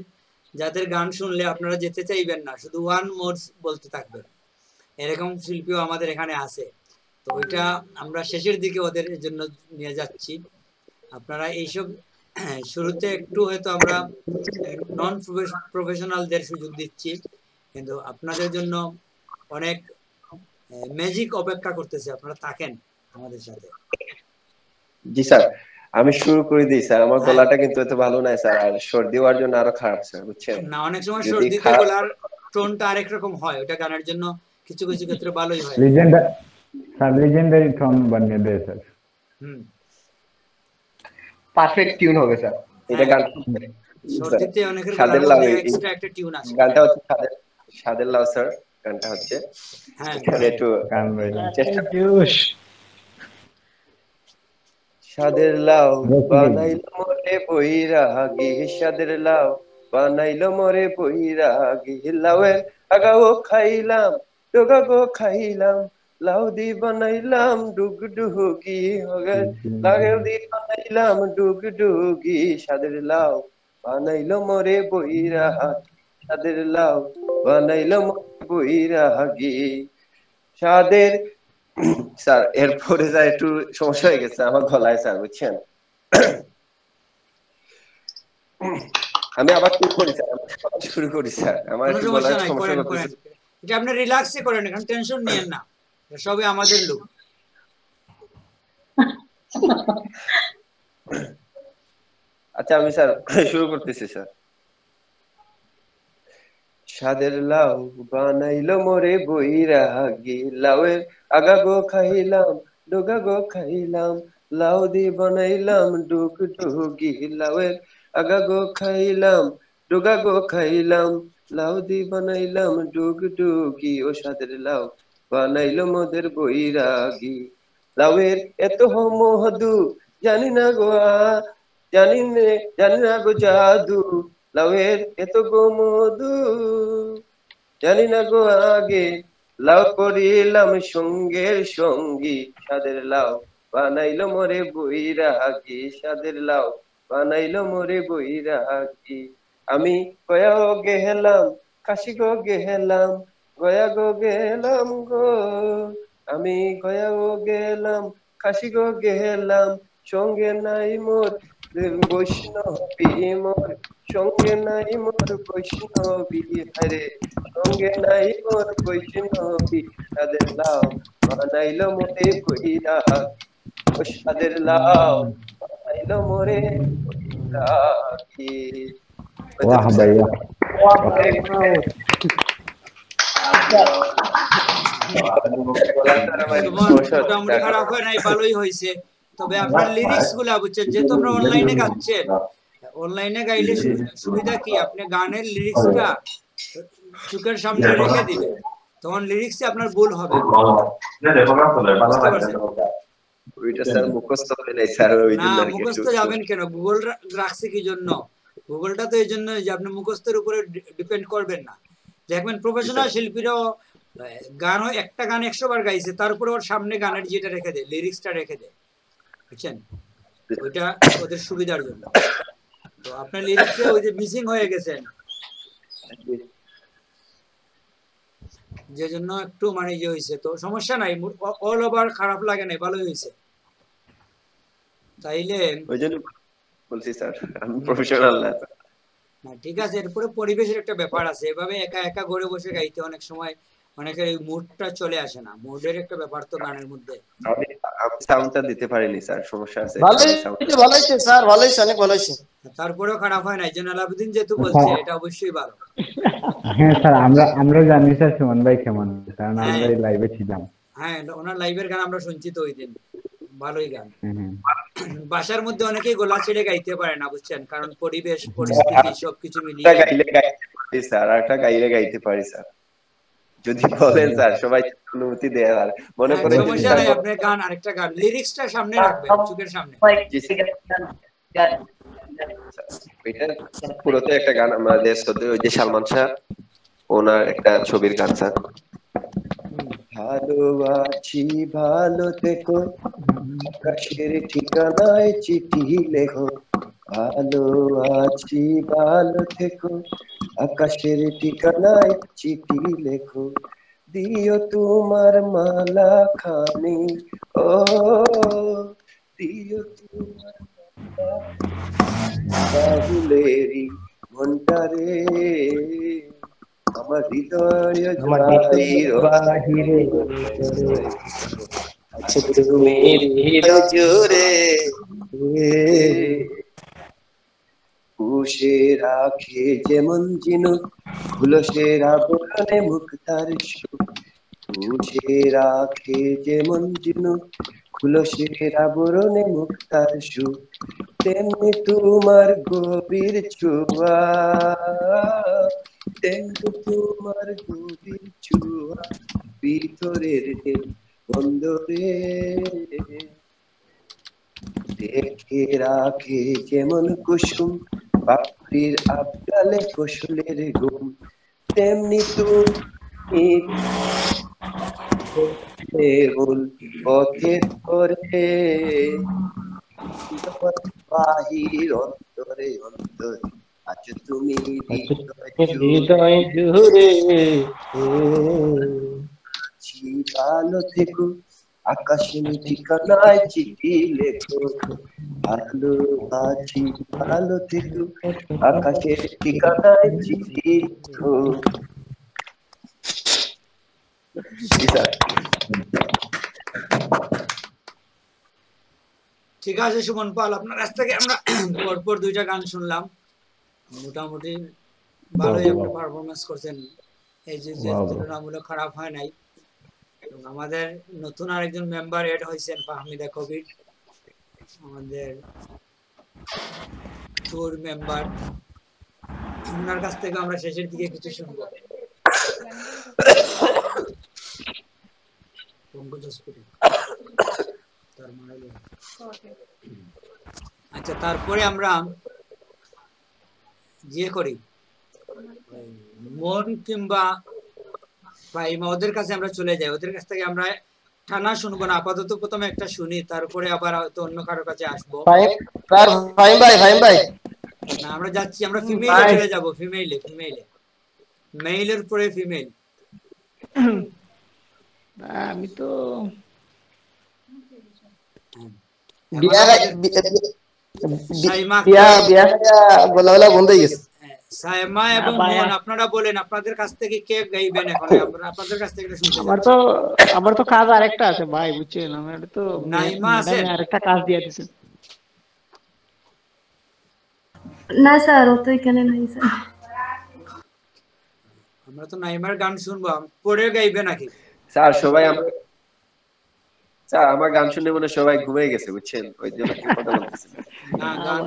যাদের গান শুনলে আপনারা যেতে চাইবেন না, শুধু ওয়ান মোর বলতে থাকবেন। এরকম শিল্পীও আমাদের এখানে আছে। তো ওইটা আমরা শেষের দিকে ওদের জন্য নিয়ে যাচ্ছি। আপনারা এইসব শুরুতে একটু হয়তো আমরা নন প্রফেশনালদের সুযোগ দিচ্ছি, কিন্তু আপনাদের জন্য অনেক ম্যাজিক অপেক্ষা করতেছে, আপনারা থাকেন আমাদের সাথে। জি স্যার, আমি শুরু করে দিই স্যার। আমার গলাটা কিন্তু এত ভালো নাই স্যার, আর সর্দি হওয়ার জন্য আরো খারাপ স্যার, বুঝছেন? না, অনেক সময় সর্দিতে গলার টোনটা আরেক রকম হয়, ওটা গানের জন্য কিছু কিছু ক্ষেত্রে ভালোই হয়। লিজেন্ডারি টোন বানিয়ে দেয় স্যার। পারফেক্ট টিউন হবে স্যার। এটা গান সর্দিতে অনেকের গলার মধ্যে এক্সট্রা একটা টিউন আসে। গানটা হচ্ছে সাদের লাউ স্যার, গানটা হচ্ছে। হ্যাঁ একটু সাদের লাউ বানাইলো মোরে বৈরাগী, সাদের লাউ বানাইলো মোরে বৈরাগী, লাউয়ের আগাও খাইলাম, ডোগাগো খাইলাম, লাউ দি বানাইলাম ডুগডুগি, লাউ দি বানাইলাম ডুগডুগি, সাদের লাউ বানাইলো মোরে বৈরাগী, সাদের লাউ বানাইলো মোরে বৈরাগী, সাদের। স্যার এরপরে যা একটু সমস্যা হয়ে গেছে আমার গলায় স্যার, বুঝছেন? আমি আবার শুরু করি স্যার, আমার একটু গলায় সমস্যা হচ্ছে। এটা আপনি রিল্যাক্সে করেন, এখানে টেনশন নিয়েন না, সবই আমাদের লোক। আচ্ছা আমি স্যার শুরু করতেছি স্যার। সাদের লাউ বানাইলো মোরে বৈরাগী, লাউয়ের আগা গো খাইলাম, ডোগা গো খাইলাম, লাউ দি বানাইলাম ডুগডুগি, লাউয়ের আগা গো খাইলাম, ডোগা গো খাইলাম, লাউ দি বানাইলাম ডুগডুগি। ও সাদের লাউ বানাইলো মোদের বৈরাগী, লাউয়ের এত মধু জানি না গো জানি না গো জাদু, লাউয়ের এত গো মধু জানি না গো আগে, লাউ করিলাম সঙ্গের সঙ্গী, সাদের লাউ বানাইলো মোরে বৈরাগী, সাদের লাউ বানাইলো মোরে বৈরাগী। আমি গয়াও গেলাম, কাশি গো গেলাম, গয়া গো গেলাম গো, আমি গয়াও গেলাম, কাশি গো গেলাম, সঙ্গে নাই মোর বৈষ্ণবী, মোর সঙ্গে নাই মোর বৈষ্ণবী, হরে সঙ্গে নাই মোর বৈষ্ণবী, সাদের লাউ বানাইলো মোরে বৈরাগী, ও সাদের লাউ বানাইলো মোরে বৈরাগী। वाह भैया মোটামুটি খারাপ হয় নাই, ভালোই হয়েছে। তবে আপনার লিরিক্স গুলা বুঝছেন, যেহেতু আপনারা অনলাইনে গাচ্ছেন, অনলাইনে গাইলে সুবিধা কি, আপনি গানের লিরিক্সটা চোখের সামনে রেখে দিবেন, তখন লিরিক্সে আপনার ভুল হবে না। ওইটা স্যার মুখস্থ হয় নাই স্যার, ওই না জন্য মুখস্থ যাবেন কেন, গুগল রাখছে কি জন্য, গুগলটা তো এই জন্য যে আপনি মুখস্থের উপরে ডিপেন্ড করবেন না। দেখবেন প্রফেশনাল শিল্পীরাও গানও একটা গান 100 বার গাইছে, তার উপরে ওর সামনে গানের যেটা রেখে দেয়, লিরিক্সটা রেখে দেয়, বুঝছেন, ওইটা ওদের সুবিধার জন্য। তো আপনার লিরিক্সে ওই যে মিসিং হয়ে গেছেন, যে জন্য একটু মানে ইয়ে হয়েছে। তো সমস্যা নাই, অল ওভার খারাপ লাগে নাই, ভালোই হয়েছে। তাইলে ওই জন্য বলছি স্যার আমি প্রফেশনাল না। ঠিক আছে, এরপরে পরিবেশের একটা ব্যাপার আছে, এভাবে একা একা ঘরে বসে গাইতে অনেক সময় অনেকের এই মুডটা চলে আসে না, মুডের একটা ব্যাপার তো গানের মধ্যে। আমি সাউন্ডটা দিতে পারিনি স্যার, সমস্যা আছে। ভালো হয়েছে স্যার, ভালো হয়েছে, অনেক ভালো হয়েছে। তারপরেও খারাপ হয় না, জন্য আলাউদ্দিন যেহেতু বলছে এটা অবশ্যই ভালো। হ্যাঁ স্যার, আমরা জানি স্যার সুমন ভাই কেমন, কারণ আমরা এই লাইভে ছিলাম। হ্যাঁ, ওনার লাইভের গান আমরা শুনছি তো ওই দিন, ভালোই গান। বাসার মধ্যে অনেকেই গলা ছেড়ে গাইতে পারে না, বুঝছেন, কারণ পরিবেশ পরিস্থিতি সবকিছু মিলিয়ে গাইলে গাইতে পারি স্যার, আরেকটা গাইলে গাইতে পারি স্যার, যদি বলেন স্যার, সবাই অনুমতি দেয়। আর মনে করেন সমস্যা নাই, আপনি গান আরেকটা গান লিরিক্সটা সামনে রাখবেন, চোখের সামনে। এটা পুরোতে একটা গান আমাদের ওই যে সালমান শাহ, ওনার একটা ছবির গান স্যার। ভালো আছি ভালো থেকো, আকাশের ঠিকানায় চিঠি লেখো, ভালো আছি ভালো থেকো, আকাশের ঠিকানায় চিঠি লেখো, দিও তোমার মালা খানি, ও দিও তোমার বাহুলেরি ঘন্টারে, আমার হৃদয় বাহিরে তুমি জোরে পুষে রাখে যেমন ঝিনুক, খুলসের আবরণে মুক্তার সুখ, পুষে রাখে যেমন ঝিনুক, খুলসের আবরণে মুক্তার সুখ, তেমনি তোমার গভীর ছোঁয়া, তেমনি তোমার গভীর ছোঁয়া, ভিতরের বন্দরে দেখে রাখে যেমন কুসুম, পাখির আবডালে ফসলের ঘুম, তেমনি তুমি পথে ধরে বাহির অন্তরে অন্তরে, আজ তুমি হৃদয় জুড়ে, ভালো থেকো, আকাশের ঠিকানায় চিঠি লেখো, ভালো আছি ভালো থেকো, আকাশের ঠিকানায় চিঠি লেখো। ঠিক আছে সুমন পাল, আপনার কাছ থেকে আমরা পরপর দুইটা গান শুনলাম, মোটামুটি ভালোই আপনি পারফরমেন্স করছেন, এই যে তুলনামূলক খারাপ হয় নাই। এবং আমাদের নতুন আরেকজন মেম্বার এড হয়েছেন ফাহমিদা কবির, আমাদের ট্যুর মেম্বার, ওনার কাছ থেকে আমরা শেষের দিকে কিছু শুনবো। আচ্ছা, তারপরে আমরা ইয়ে করি, মন কিংবা ফাহিমা ওদের কাছে আমরা চলে যাই, ওদের কাছ থেকে আমরা টানা শুনবো না, আপাতত প্রথমে একটা শুনি, তারপরে আবার হয়তো অন্য কারো কাছে আসবো। ফাহিম ভাই না, আমরা যাচ্ছি, আমরা ফিমেইলে চলে যাব, ফিমেইলে মেইলের পরে ফিমেইল। আমি তো সাইমা এবং মন, আপনারা বলেন আপনাদের কাছ থেকে কে গাইবেন এখন, আপনাদের কাছ থেকে শুনতে। আমার তো কাজ আরেকটা আছে ভাই, বুঝছেন, আমার তো নাইমা আছে, আরেকটা কাজ দিয়ে দিয়েছে। না স্যার, ও তো এখানে নাই স্যার। আমরা তো নাইমার গান শুনবো, পরে গাইবে নাকি স্যার? সবাই স্যার আমার গান শুনে মনে সবাই ঘুমিয়ে গেছে, বুঝছেন, ওই জন্য কি কথা বলতেছেন। না গান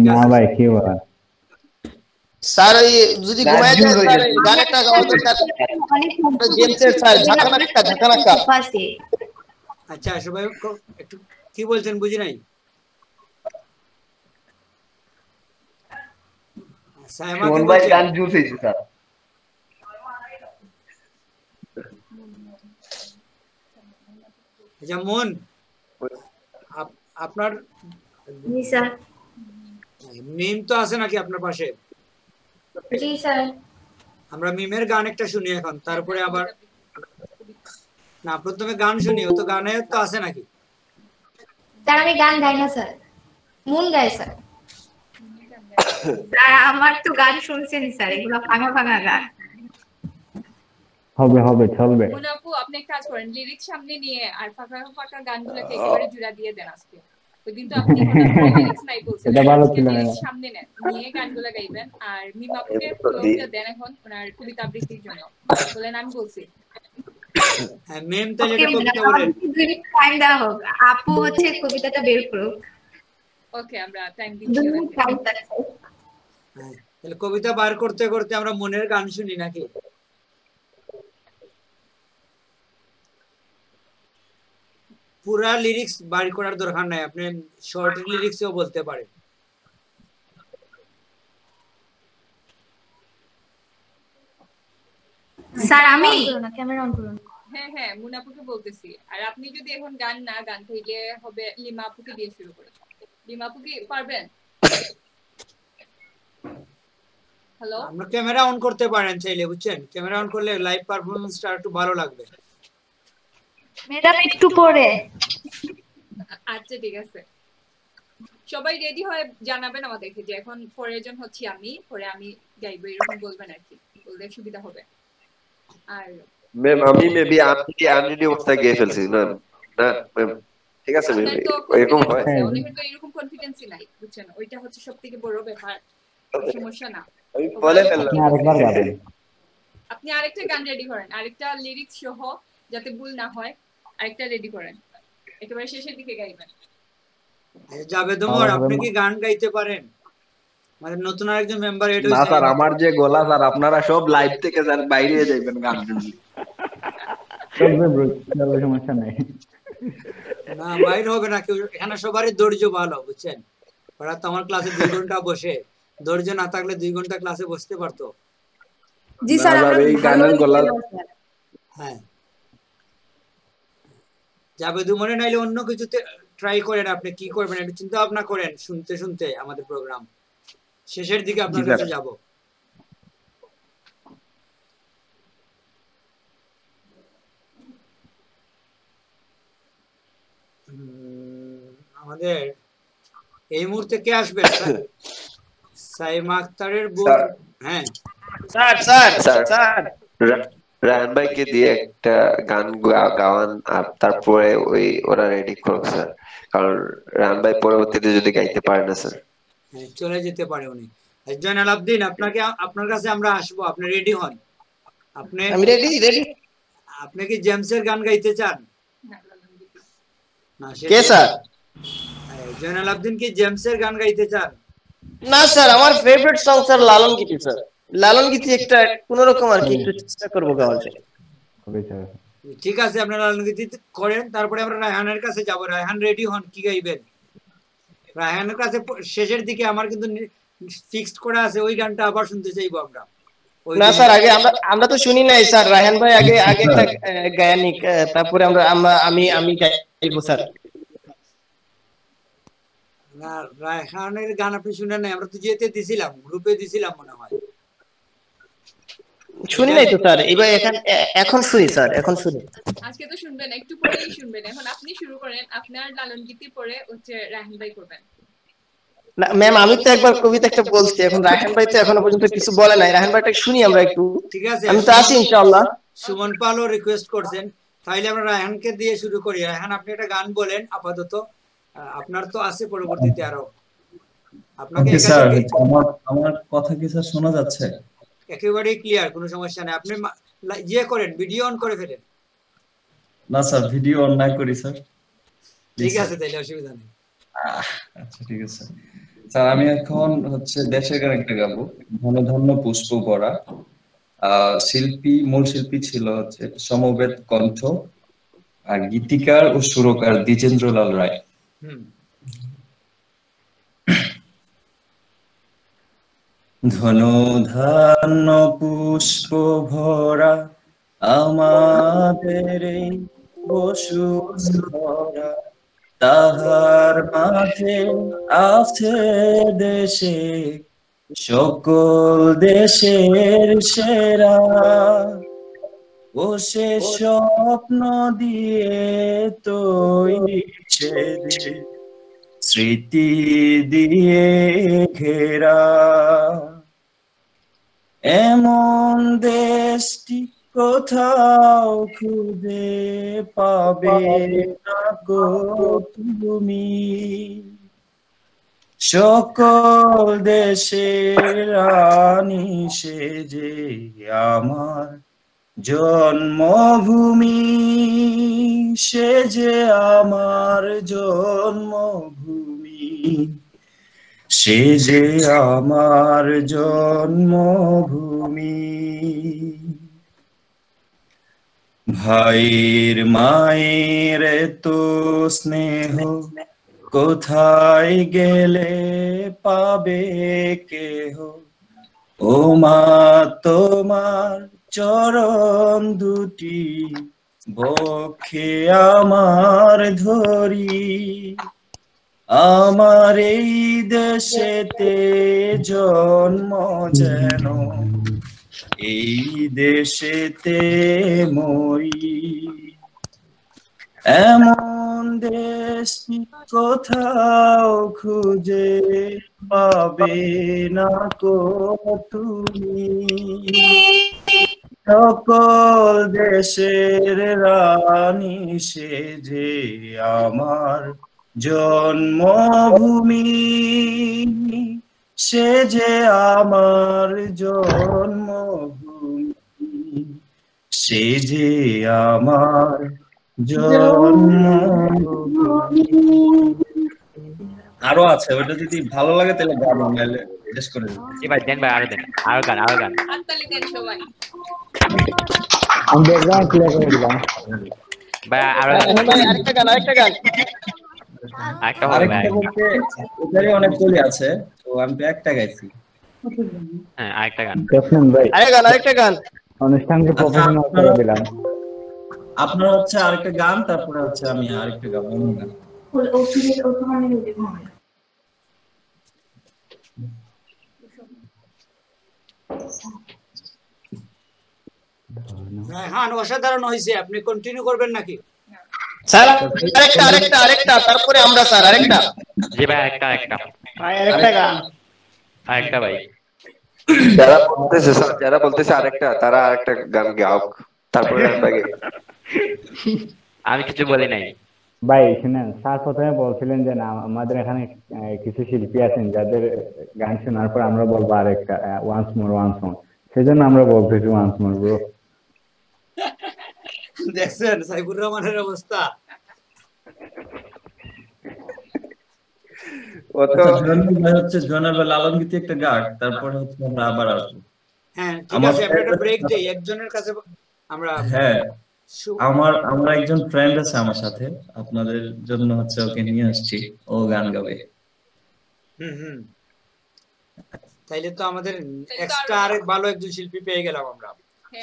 না ভাই কি বলা স্যার, ওই যদি ঘুমায় যায় স্যার গান একটা গাওয়া দরকার, জেমসের স্যার ঝাঁকানাকা। আচ্ছা সবাই একটু কি বলছেন বুঝি নাই। সাইমা কি বলছেন? গান জুস হইছে স্যার। আচ্ছা মন, আপনার জি স্যার। মিম তো আছে নাকি আপনার পাশে? জি স্যার। আমরা মিমের গান একটা শুনি এখন, তারপরে আবার না প্রথমে গান শুনি, ও তো গানে তো আছে নাকি? স্যার আমি গান গাই না স্যার, মন গায় স্যার। আমার তো গান শুনছেন স্যার, এগুলো ভাঙা ভাঙা গান। হবে চলবে। আপু আপনি এক কাজ করেন, লিরিক্স সামনে নিয়ে আর ফাঁকা ফাঁকা গানগুলোকে একেবারে জুড়া দিয়ে দেন আজকে। ওইদিন তো আপনি লিরিক্স নাই বলছেন, এটা ভালো ছিল না। সামনে নেন, নিয়ে গানগুলো গাইবেন। আর মিমাপুকে ফ্লোটা দেন এখন ওনার কবিতা আবৃত্তির জন্য, বলেন আমি বলছি। হ্যাঁ মেম তো যেটা কবিতা বলেন, টাইম দেওয়া হোক, আপু হচ্ছে কবিতাটা বের করুক। ওকে, আমরা টাইম দিচ্ছি। তাহলে কবিতা বার করতে করতে আমরা মনের গান শুনি নাকি? পুরা লিরিক্স বার করার দরকার নাই, আপনি শর্ট লিরিক্সও বলতে পারেন। স্যার আমি ক্যামেরা অন করুন। হ্যাঁ মুনাপুকে বলতেছি। আর আপনি যদি এখন গান না গান তাইলে হবে লিমা আপুকে দিয়ে শুরু করে। লিমা আপু কি পারবেন? হ্যালো, আমরা ক্যামেরা অন করতে পারেন চাইলে, বুঝছেন, ক্যামেরা অন করলে লাইভ পারফরম্যান্সটা একটু ভালো লাগবে। ম্যাডাম একটু পরে। আচ্ছা ঠিক আছে, সবাই রেডি হয়ে জানাবেন আমাদেরকে যে এখন পরের জন হচ্ছে আমি, পরে আমি গাইবো, এরকম বলবেন আর কি, বললে সুবিধা হবে। আর ম্যাম আমি মেবি আমি অবস্থা গিয়ে ফেলছি না না ম্যাম, ঠিক আছে ম্যাম, এরকম হয়, অনেকের তো এরকম কনফিডেন্সই নাই, বুঝছেন, ওইটা হচ্ছে সবথেকে বড় ব্যাপার, সমস্যা না। আমি বলে ফেললাম, আরেকবার গাবেন। আপনি আরেকটা গান রেডি করেন, আরেকটা লিরিক্স সহ, যাতে ভুল না হয়, আরেকটা রেডি করেন, একেবারে শেষের দিকে গাইবেন। জাভেদ ওমর, আপনি কি গান গাইতে পারেন? আমাদের নতুন আরেকজন মেম্বার এড হইছে। না স্যার, আমার যে গলা স্যার, আপনারা সব লাইভ থেকে স্যার বাইরে যাবেন গান শুনতে। সমস্যা নাই, না বাইরে হবে না কেউ, এখানে সবারই ধৈর্য ভালো, বুঝছেন, ওরা তো আমার ক্লাসে 2 ঘন্টা বসে, ধৈর্য না থাকলে 2 ঘন্টা ক্লাসে বসতে পারতো। জি স্যার, আমরা এই গানের গলা হ্যাঁ জাভেদ ওমর, নাইলে অন্য কিছুতে ট্রাই করেন, আপনি কি করবেন একটু চিন্তা ভাবনা করেন, শুনতে শুনতে আমাদের প্রোগ্রাম শেষের দিকে আপনার কাছে যাব। আমাদের এই মুহূর্তে কে আসবে? সাইমা আক্তারের বোন। হ্যাঁ স্যার স্যার স্যার রায়হান ভাইকে দিয়ে একটা গান গাওয়ান, আর তারপরে ওরা রেডি করুক স্যার, কারণ রায়হান ভাই পরবর্তীতে যদি গাইতে পারে না স্যার। চলে যেতে পারে উনি। জয়নাল আবদিন, আপনার কাছে আমরা আসবো, আপনি রেডি হন। আমি রেডি। আপনি কি জেমসের গান গাইতে চান? কে স্যার? জয়নাল আবদিন কি জেমসের গান গাইতে চান? না স্যার, আমার ফেভারিট সং স্যার লালন গীতি স্যার। লালন গীতি একটা কোন রকম আর কি একটু চেষ্টা করব গাওয়ার জন্য। ঠিক আছে, আপনারা লালন গীতি করেন, তারপরে আমরা রায়হানের কাছে যাব। রায়হান রেডি হন, কি গাইবেন? রায়হানের কাছে শেষের দিকে আমার কিন্তু ফিক্সড করা আছে, ওই গানটা আবার শুনতে চাইবো আমরা। না স্যার, আগে আমরা তো শুনি নাই স্যার। রায়হান ভাই আগে একটা গায়নিক, তারপরে আমি গাইবো স্যার। না, রায়হানের গান আপনি শুনেন নাই? আমরা তো যেতে দিছিলাম, গ্রুপে দিছিলাম মনে হয়। শুনি নাই তো স্যার, এবার এখন শুনি স্যার, এখন শুনি। আজকে তো শুনবেন, একটু পরেই শুনবেন। এখন আপনি শুরু করেন, আপনার লালন গীতি পরে হচ্ছে রায়হান ভাই করবেন। না ম্যাম, আমি তো একবার কবিতা একটা বলছি, এখন রায়হান ভাই তো এখনো পর্যন্ত কিছু বলে নাই। রায়হান ভাইটা শুনি আমরা একটু। ঠিক আছে, আমি তো আছি ইনশাআল্লাহ। সুমন পালও রিকোয়েস্ট করছেন, তাইলে আমরা রায়হানকে দিয়ে শুরু করি। রায়হান, আপনি একটা গান বলেন আপাতত, আপনার তো আছে পরবর্তীতে আরো। আপনাকে স্যার আমার কথা কি স্যার শোনা যাচ্ছে? একেবারে ক্লিয়ার, কোনো সমস্যা নেই। আপনি ইয়ে করেন, ভিডিও অন করে ফেলেন। না স্যার, ভিডিও অন না করি স্যার। ঠিক আছে, তাইলে অসুবিধা নেই। আচ্ছা ঠিক আছে স্যার, আমি এখন হচ্ছে দেশের গান একটা গাবো, ধন্য ধন্য পুষ্প ভরা। মূল শিল্পী ছিল হচ্ছে সমবেত কণ্ঠ, আর গীতিকার ও সুরকার দ্বিজেন্দ্রলাল রায়। ধন ধান্য পুষ্প ভরা আমাদের এই বসুন্ধরা, তাহার মাঝে আছে দেশে সকল দেশের সেরা, ও সে স্বপ্ন দিয়ে তৈরি স্মৃতি দিয়ে ঘেরা, এমন দেশটি কোথাও খুঁজে পাবে না গো তুমি, সকল দেশের রানী সেজে আমার জন্মভূমি, সেজে আমার জন্মভূমি, সেজে আমার জন্মভূমি। ভাইয়ের মায়ের তো স্নেহ কোথায় গেলে পাবে কেহ, ও মা তোমার চরণ দুটি বক্ষে আমার ধরি, আমার এই দেশেতে জন্ম যেন এই দেশেতে মরি, এমন দেশটি কোথাও খুঁজে পাবে না কো তুমি, সকল দেশের রানী সেজে আমার জন্মভূমি, সেজে আমার জন্মভূমি, সেজে আমার জন্মভূমি। আরো আছে, ওটা যদি ভালো লাগে তাহলে গান নাইলে শেষ করে দেব। জি ভাই, দেন ভাই, আরো দেন, আরো গান। হাততালি দেন সবাই। আমি ব্যাকগ্রাউন্ড ক্লিয়ার করে দিলাম ভাই, আরো আরেকটা গান একটা হবে ভাই। ওখানে অনেক কলি আছে, তো আমি তো একটা গাইছি। হ্যাঁ, আরেকটা গান। ভাই আরেকটা গান অনুষ্ঠানকে প্রফেশনাল করে দিলাম। আপনার হচ্ছে আরেকটা গান, তারপরে হচ্ছে আমি আরেকটা গান, অন্য গান। হ্যাঁ, অসাধারণ হয়েছে। আপনি কন্টিনিউ করবেন নাকি স্যার? আরেকটা তারপরে আমরা স্যার আরেকটা। জি ভাই, আরেকটা গান, আরেকটা ভাই। যারা বলতেছে আরেকটা, তারা আরেকটা গান গাওক। তারপরে আপনাকে আমি কিছু বলি নাই। ভাই শুনেন, স্যার প্রথমে বলছিলেন যে না আমাদের এখানে কিছু শিল্পী আছেন যাদের গান শোনার পর আমরা বলবো আরেকটা ওয়ান্স মোর সেজন্য আমরা বলতেছি ওয়ান্স মোর ব্রো। দেখছেন সাইফুর রহমানের অবস্থা। হচ্ছে জয়নাল আলমগীতি একটা গান, তারপরে হচ্ছে আমরা আবার আসবো। হ্যাঁ ঠিক আছে, আমরা একটা ব্রেক দেই, একজনের কাছে আমরা। হ্যাঁ আমার একজন ফ্রেন্ড আছে আমার সাথে, আপনাদের জন্য হচ্ছে ওকে নিয়ে আসছি, ও গান গাবে। তাইলে তো আমাদের এক্সট্রা আরেক ভালো একজন শিল্পী পেয়ে গেলাম আমরা,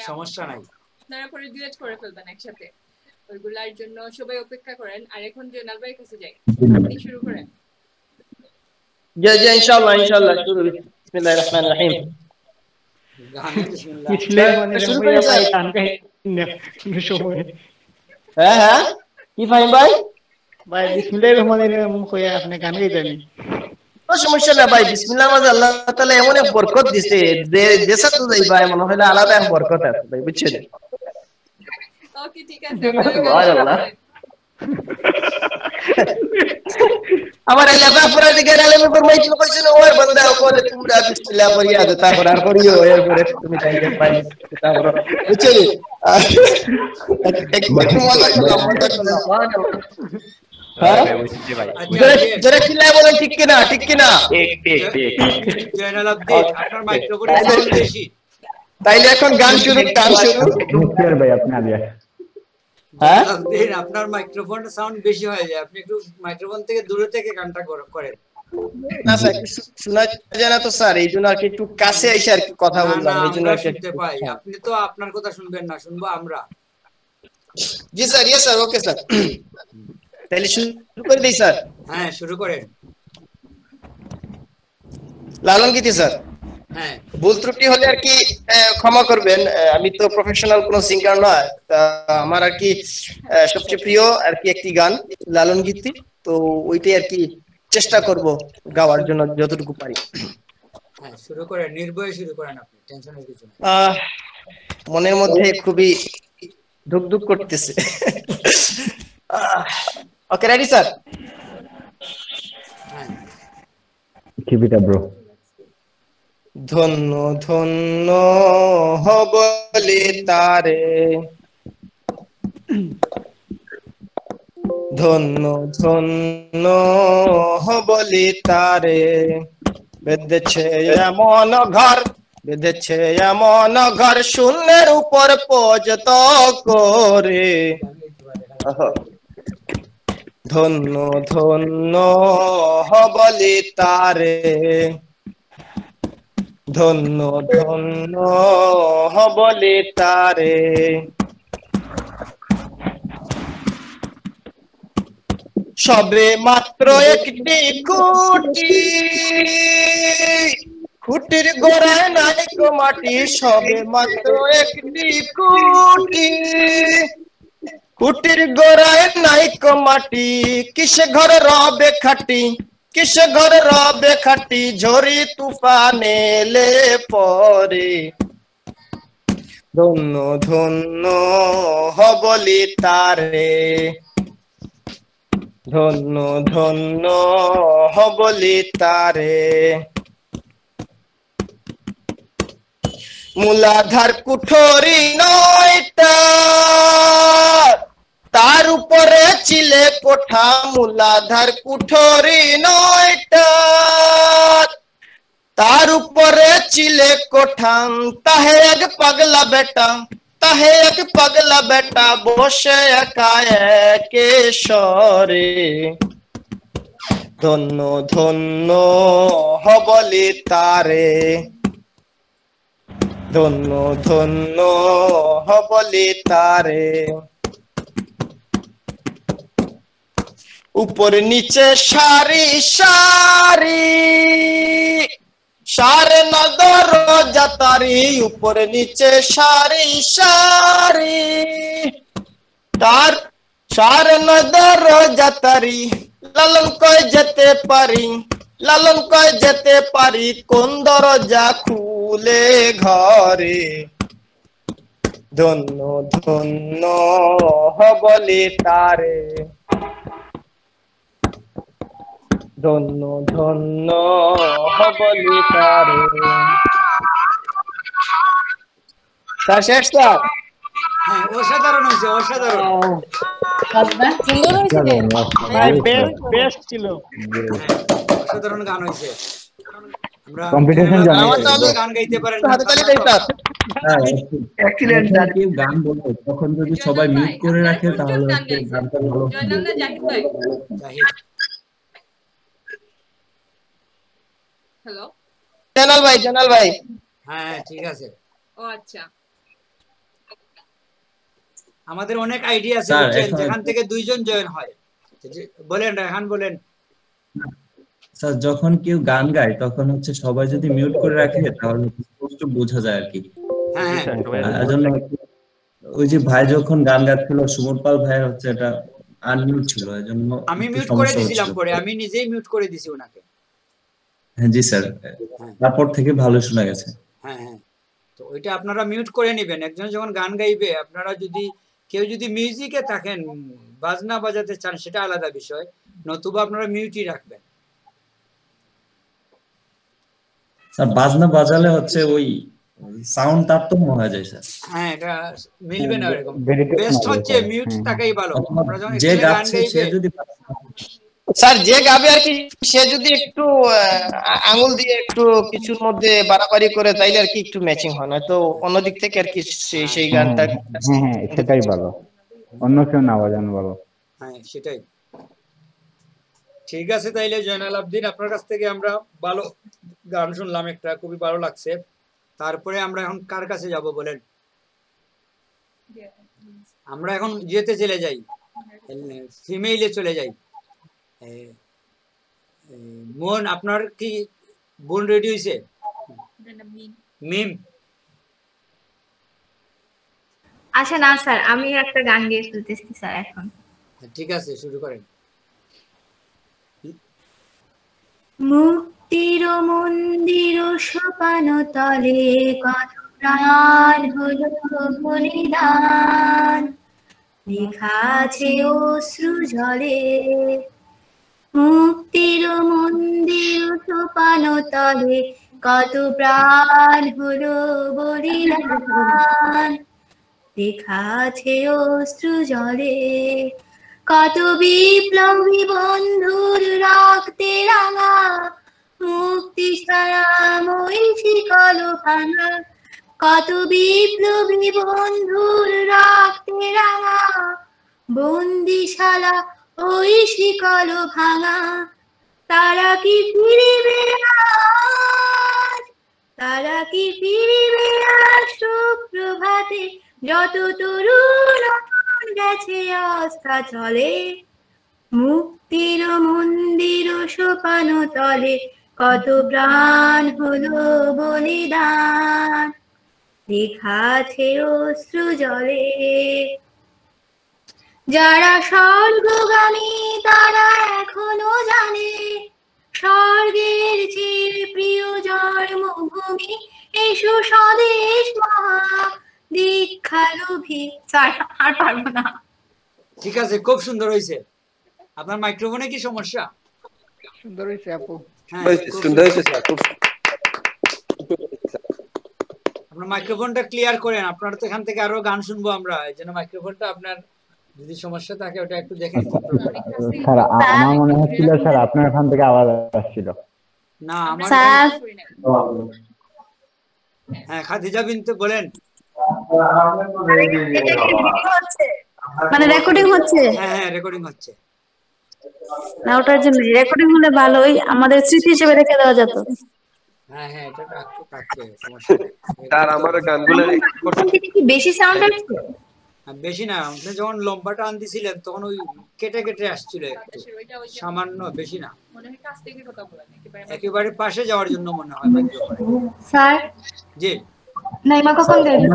সমস্যা নাই। আপনারা পরে ডুয়েট করে ফেলবেন একসাথে, ওইগুলার জন্য সবাই অপেক্ষা করেন। আর এখন জয়নাল ভাইয়ের কাছে যাই, আপনি শুরু করেন। জি জি ইনশাআল্লাহ ইনশাআল্লাহ শুরু। বিসমিল্লাহির রহমানির রহিম। হ্যাঁ হ্যাঁ কি ফাহিম ভাই? ভাই বিসমিল্লাহির রহমানির রহিম কইয়া আপনি গান গাইতেন। সমস্যা না ভাই, বিসমিল্লাহ মানে আল্লাহ তাআলা এমন এক বরকত দিছে যে যেসা তো যাই ভাই মনে হয় আলাদা এক বরকত আছে ভাই, বুঝছেন? ওকে ঠিক আছে। সুবহানাল্লাহ। আমার এলাকা পুরো দিকে আলেমে ফরমাইছিল কইছিল ওই বান্দা ওরে তোমরা বিসমিল্লাহ পড়িয়া দে, তারপর আর পড়িও এরপরে তুমি টাইম পাই তারপর বুঝছেন? একটু মজা করলাম। ঠিক কিনা? ঠিক কিনা? তাইলে এখন গান শুরু। ভাই আপনি আগে। হ্যাঁ আপনার মাইক্রোফোন সাউন্ড বেশি হয়ে যায়, আপনি একটু মাইক্রোফোন থেকে দূরে থেকে গানটা করেন। না স্যার শোনা যায় না তো স্যার, এই জন্য আর কি একটু কাছে এসে আর কি কথা বললাম, এই জন্য শুনতে পাই। আপনি তো আপনার কথা শুনবেন না, শুনবো আমরা। জি sir, yes sir, okay sir. তাহলে শুরু করে দেই স্যার। হ্যাঁ শুরু করেন। লালন গীতি স্যার। হ্যাঁ ভুল ত্রুটি হলে আর কি ক্ষমা করবেন, আমি তো প্রফেশনাল কোনো সিঙ্গার নয়, আমার আর কি সবচেয়ে প্রিয় আর কি একটি গান লালন গীতি, তো ওইটাই আর কি চেষ্টা করব গাওয়ার জন্য যতটুকু পারি। হ্যাঁ শুরু করেন, নির্ভয়ে শুরু করেন, আপনি টেনশনের কিছু নেই। মনের মধ্যে খুবই ধুকধুক করতেছে। Okay ready sir? হ্যাঁ কিপ ইট আপ ব্রো। ধন্য ধন্য হবলে তারে, ধন্য ধন্য হবলে তারে, বেঁধেছে এমন ঘর, বেঁধেছে এমন ঘর শূন্যের উপর পর্যত করে। ধন্য ধন্য হবলে তারে, ধন্য ধন্য হবলে তারে। সবে মাত্র একটি খুঁটি, খুঁটির গোড়ায় নাই কো মাটি, সবে মাত্র একটি খুঁটি, খুঁটির গোড়ায় নাই কো মাটি, কিসে ঘর রবে খাটি, কিসে ঘর রবে খাটি, ঝড়ি তুফানে এলে পরে। ধন্য ধন্য হবলি তারে, ধন্য ধন্য হবলি তারে। মূলাধার কুঠরি নয়টা, তার উপরে চিলে কোঠা, মূলাধার কুঠরি নয়টা, তার উপরে চিলে কোঠা, তাহে এক পাগলা বেটা, তাহে এক পাগলা বেটা বসে একা একেশ্বরে। ধন্য ধন্য হবলি তারে, ধন্য ধন্য হবলি তারে। উপর নিচে সারি সারি, সারে নদর জাতারি, উপর নিচে সারি সারি, তার সারে নদর জাতারি। লালন কয় যেতে পারি, লালন কয় যেতে পারি, কোন দরজা খুলে ঘরে। ধন্য ধন্য বলে তারে, ধন্য ধন্য বলে তারে। স্যার শেষ স্যার? হ্যাঁ, অসাধারণ হয়েছে, অসাধারণ। সুন্দর হয়েছে রে। ভাই বেস্ট ছিল। অসাধারণ গান হয়েছে। আমরা কম্পিটিশন গান গাইতে পারেন। হাততালি দেন স্যার। এক্সিলেন্ট যখন কেউ গান বলবে তখন যদি সবাই মিউট করে রাখে তাহলে হচ্ছে গানটা ভালো হবে। জয়নাল না জাহিদ ভাই? হ্যালো, জানাল ভাই। হ্যাঁ ঠিক আছে। ও আচ্ছা, আমাদের অনেক আইডিয়া আছে স্যার, বুঝছেন, এখন- যেখান থেকে দুইজন জয়েন হয়। বলেন রায়হান, বলেন। স্যার যখন কেউ গান গায় তখন হচ্ছে সবাই যদি মিউট করে রাখে তাহলে স্পষ্ট বোঝা যায় আর কি। হ্যাঁ এজন্য ওই যে ভাই যখন গান গাচ্ছিল সুমন পাল ভাই হচ্ছে এটা আনমিউট ছিল, এজন্য আমি একটু মিউট করে সমস্যা দিয়েছিলাম, হচ্ছিল। পরে আমি নিজেই মিউট করে দিছি ওনাকে। হ্যাঁ জি স্যার, তারপর থেকে ভালো শোনা গেছে। হ্যাঁ হ্যাঁ, তো ওইটা আপনারা মিউট করে নেবেন। একজন যখন গান গাইবে, আপনারা যদি কেউ যদি মিউজিকে থাকেন, বাজনা বাজাতে চান, সেটা আলাদা বিষয়, নতুবা আপনারা মিউটই রাখবেন। স্যার বাজনা বাজালে হচ্ছে ওই সাউন্ড তারতম্য হয়ে যায় স্যার। হ্যাঁ, এটা মিলবে না এরকম। Veritas বেস্ট মারবে হচ্ছে স্যার। মিউট হ্যাঁ। থাকাই ভালো। আপনারা যখন যে এখানে গান গাচ্ছে সে গাইবে, যদি স্যার যে গাবে আর কি সে যদি একটু আঙুল দিয়ে একটু কিছুর মধ্যে বাড়াবাড়ি করে তাইলে আর কি একটু ম্যাচিং হয়, না তো অন্যদিক থেকে আর কি সেই গানটা। হ্যাঁ সেটাই ভালো, অন্য কেউ না বাজানো ভালো। হ্যাঁ সেটাই ঠিক আছে। তাইলে জয়নাল আবদিন, আপনার কাছ থেকে আমরা ভালো গান শুনলাম, একটা খুবই ভালো লাগছে। তারপরে আমরা এখন কার কাছে যাব বলেন? আমরা এখন ইয়েতে চলে যাই, ফিমেইলে চলে যাই। মন, আপনার কি বোন রেডি হয়েছে? মিম আচ্ছা না স্যার, আমি একটা গান গেয়ে ফেলতেছি স্যার এখন। ঠিক আছে, শুরু করেন। মুক্তির মন্দির সোপান তলে কত প্রাণ হলো বলিদান, লেখা আছে অশ্রু জলে। মুক্তির মন্দির সোপান তলে কত প্রাণ হলো বলিদান, লেখা আছে অশ্রু জলে। কত বিপ্লবী বন্ধুর রক্তে রাঙা মুক্তি সারা মই শিকল ভাঙা। কত বিপ্লবী বন্ধুর রক্তে রাঙা বন্দিশালা ওই শিকল ভাঙা। তারা কি ফিরিবে আজ, তারা কি ফিরিবে আজ সুপ্রভাতে, যত তরুণ গেছে আস্থা চলে। মুক্তির মন্দির সোপান তলে কত প্রাণ হলো বলিদান, লেখা আছে অশ্রু জলে। যারা স্বর্গগামী তারা এখনো জানে স্বর্গের চেয়ে প্রিয় জন্মভূমি এসো স্বদেশ মহা দীক্ষালোভী। স্যার আর পারবো না। ঠিক আছে, খুব সুন্দর হয়েছে। আপনার মাইক্রোফোনে কি সমস্যা? সুন্দর হয়েছে আপু। হ্যাঁ, খুব সুন্দর হয়েছে স্যার, খুব আপনার মাইক্রোফোনটা ক্লিয়ার করেন। আপনার তো এখান থেকে আরো গান শুনবো আমরা, এই জন্য মাইক্রোফোনটা আপনার যদি সমস্যা থাকে ওটা একটু দেখেন। স্যার আমার মনে হচ্ছিল স্যার আপনার ওখান থেকে আওয়াজ আসছিল। না আমার স্যার হ্যাঁ, খাদিজা বিনতে বলেন। মানে রেকর্ডিং হচ্ছে? হ্যাঁ হ্যাঁ, রেকর্ডিং হচ্ছে। না ওটার জন্য রেকর্ডিং হলে ভালোই, আমাদের স্মৃতি হিসেবে রেখে দেওয়া যেত। হ্যাঁ হ্যাঁ, এটা থাকবে, সমস্যা নেই। স্যার আমার গানগুলো কি বেশি সাউন্ড আসছে? বেশি না, আপনি যখন লম্বাটা আনতেছিলেন তখন ওই কেটে কেটে আসছিল একটু, সামান্য, বেশি না। মনে হয় কাছ থেকে কথা বলেন, একেবারে পাশে যাওয়ার জন্য মনে হয় স্যার জি। নাইমা কখন গাইবে?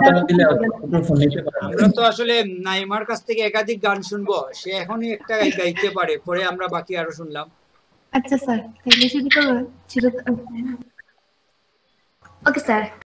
আমরা তো আসলে নাইমার কাছ থেকে একাধিক গান শুনবো, সে এখনই একটা গাইতে পারে, পরে আমরা বাকি আরো শুনলাম। আচ্ছা স্যার, তাহলে শুরু করবো? Okay sir.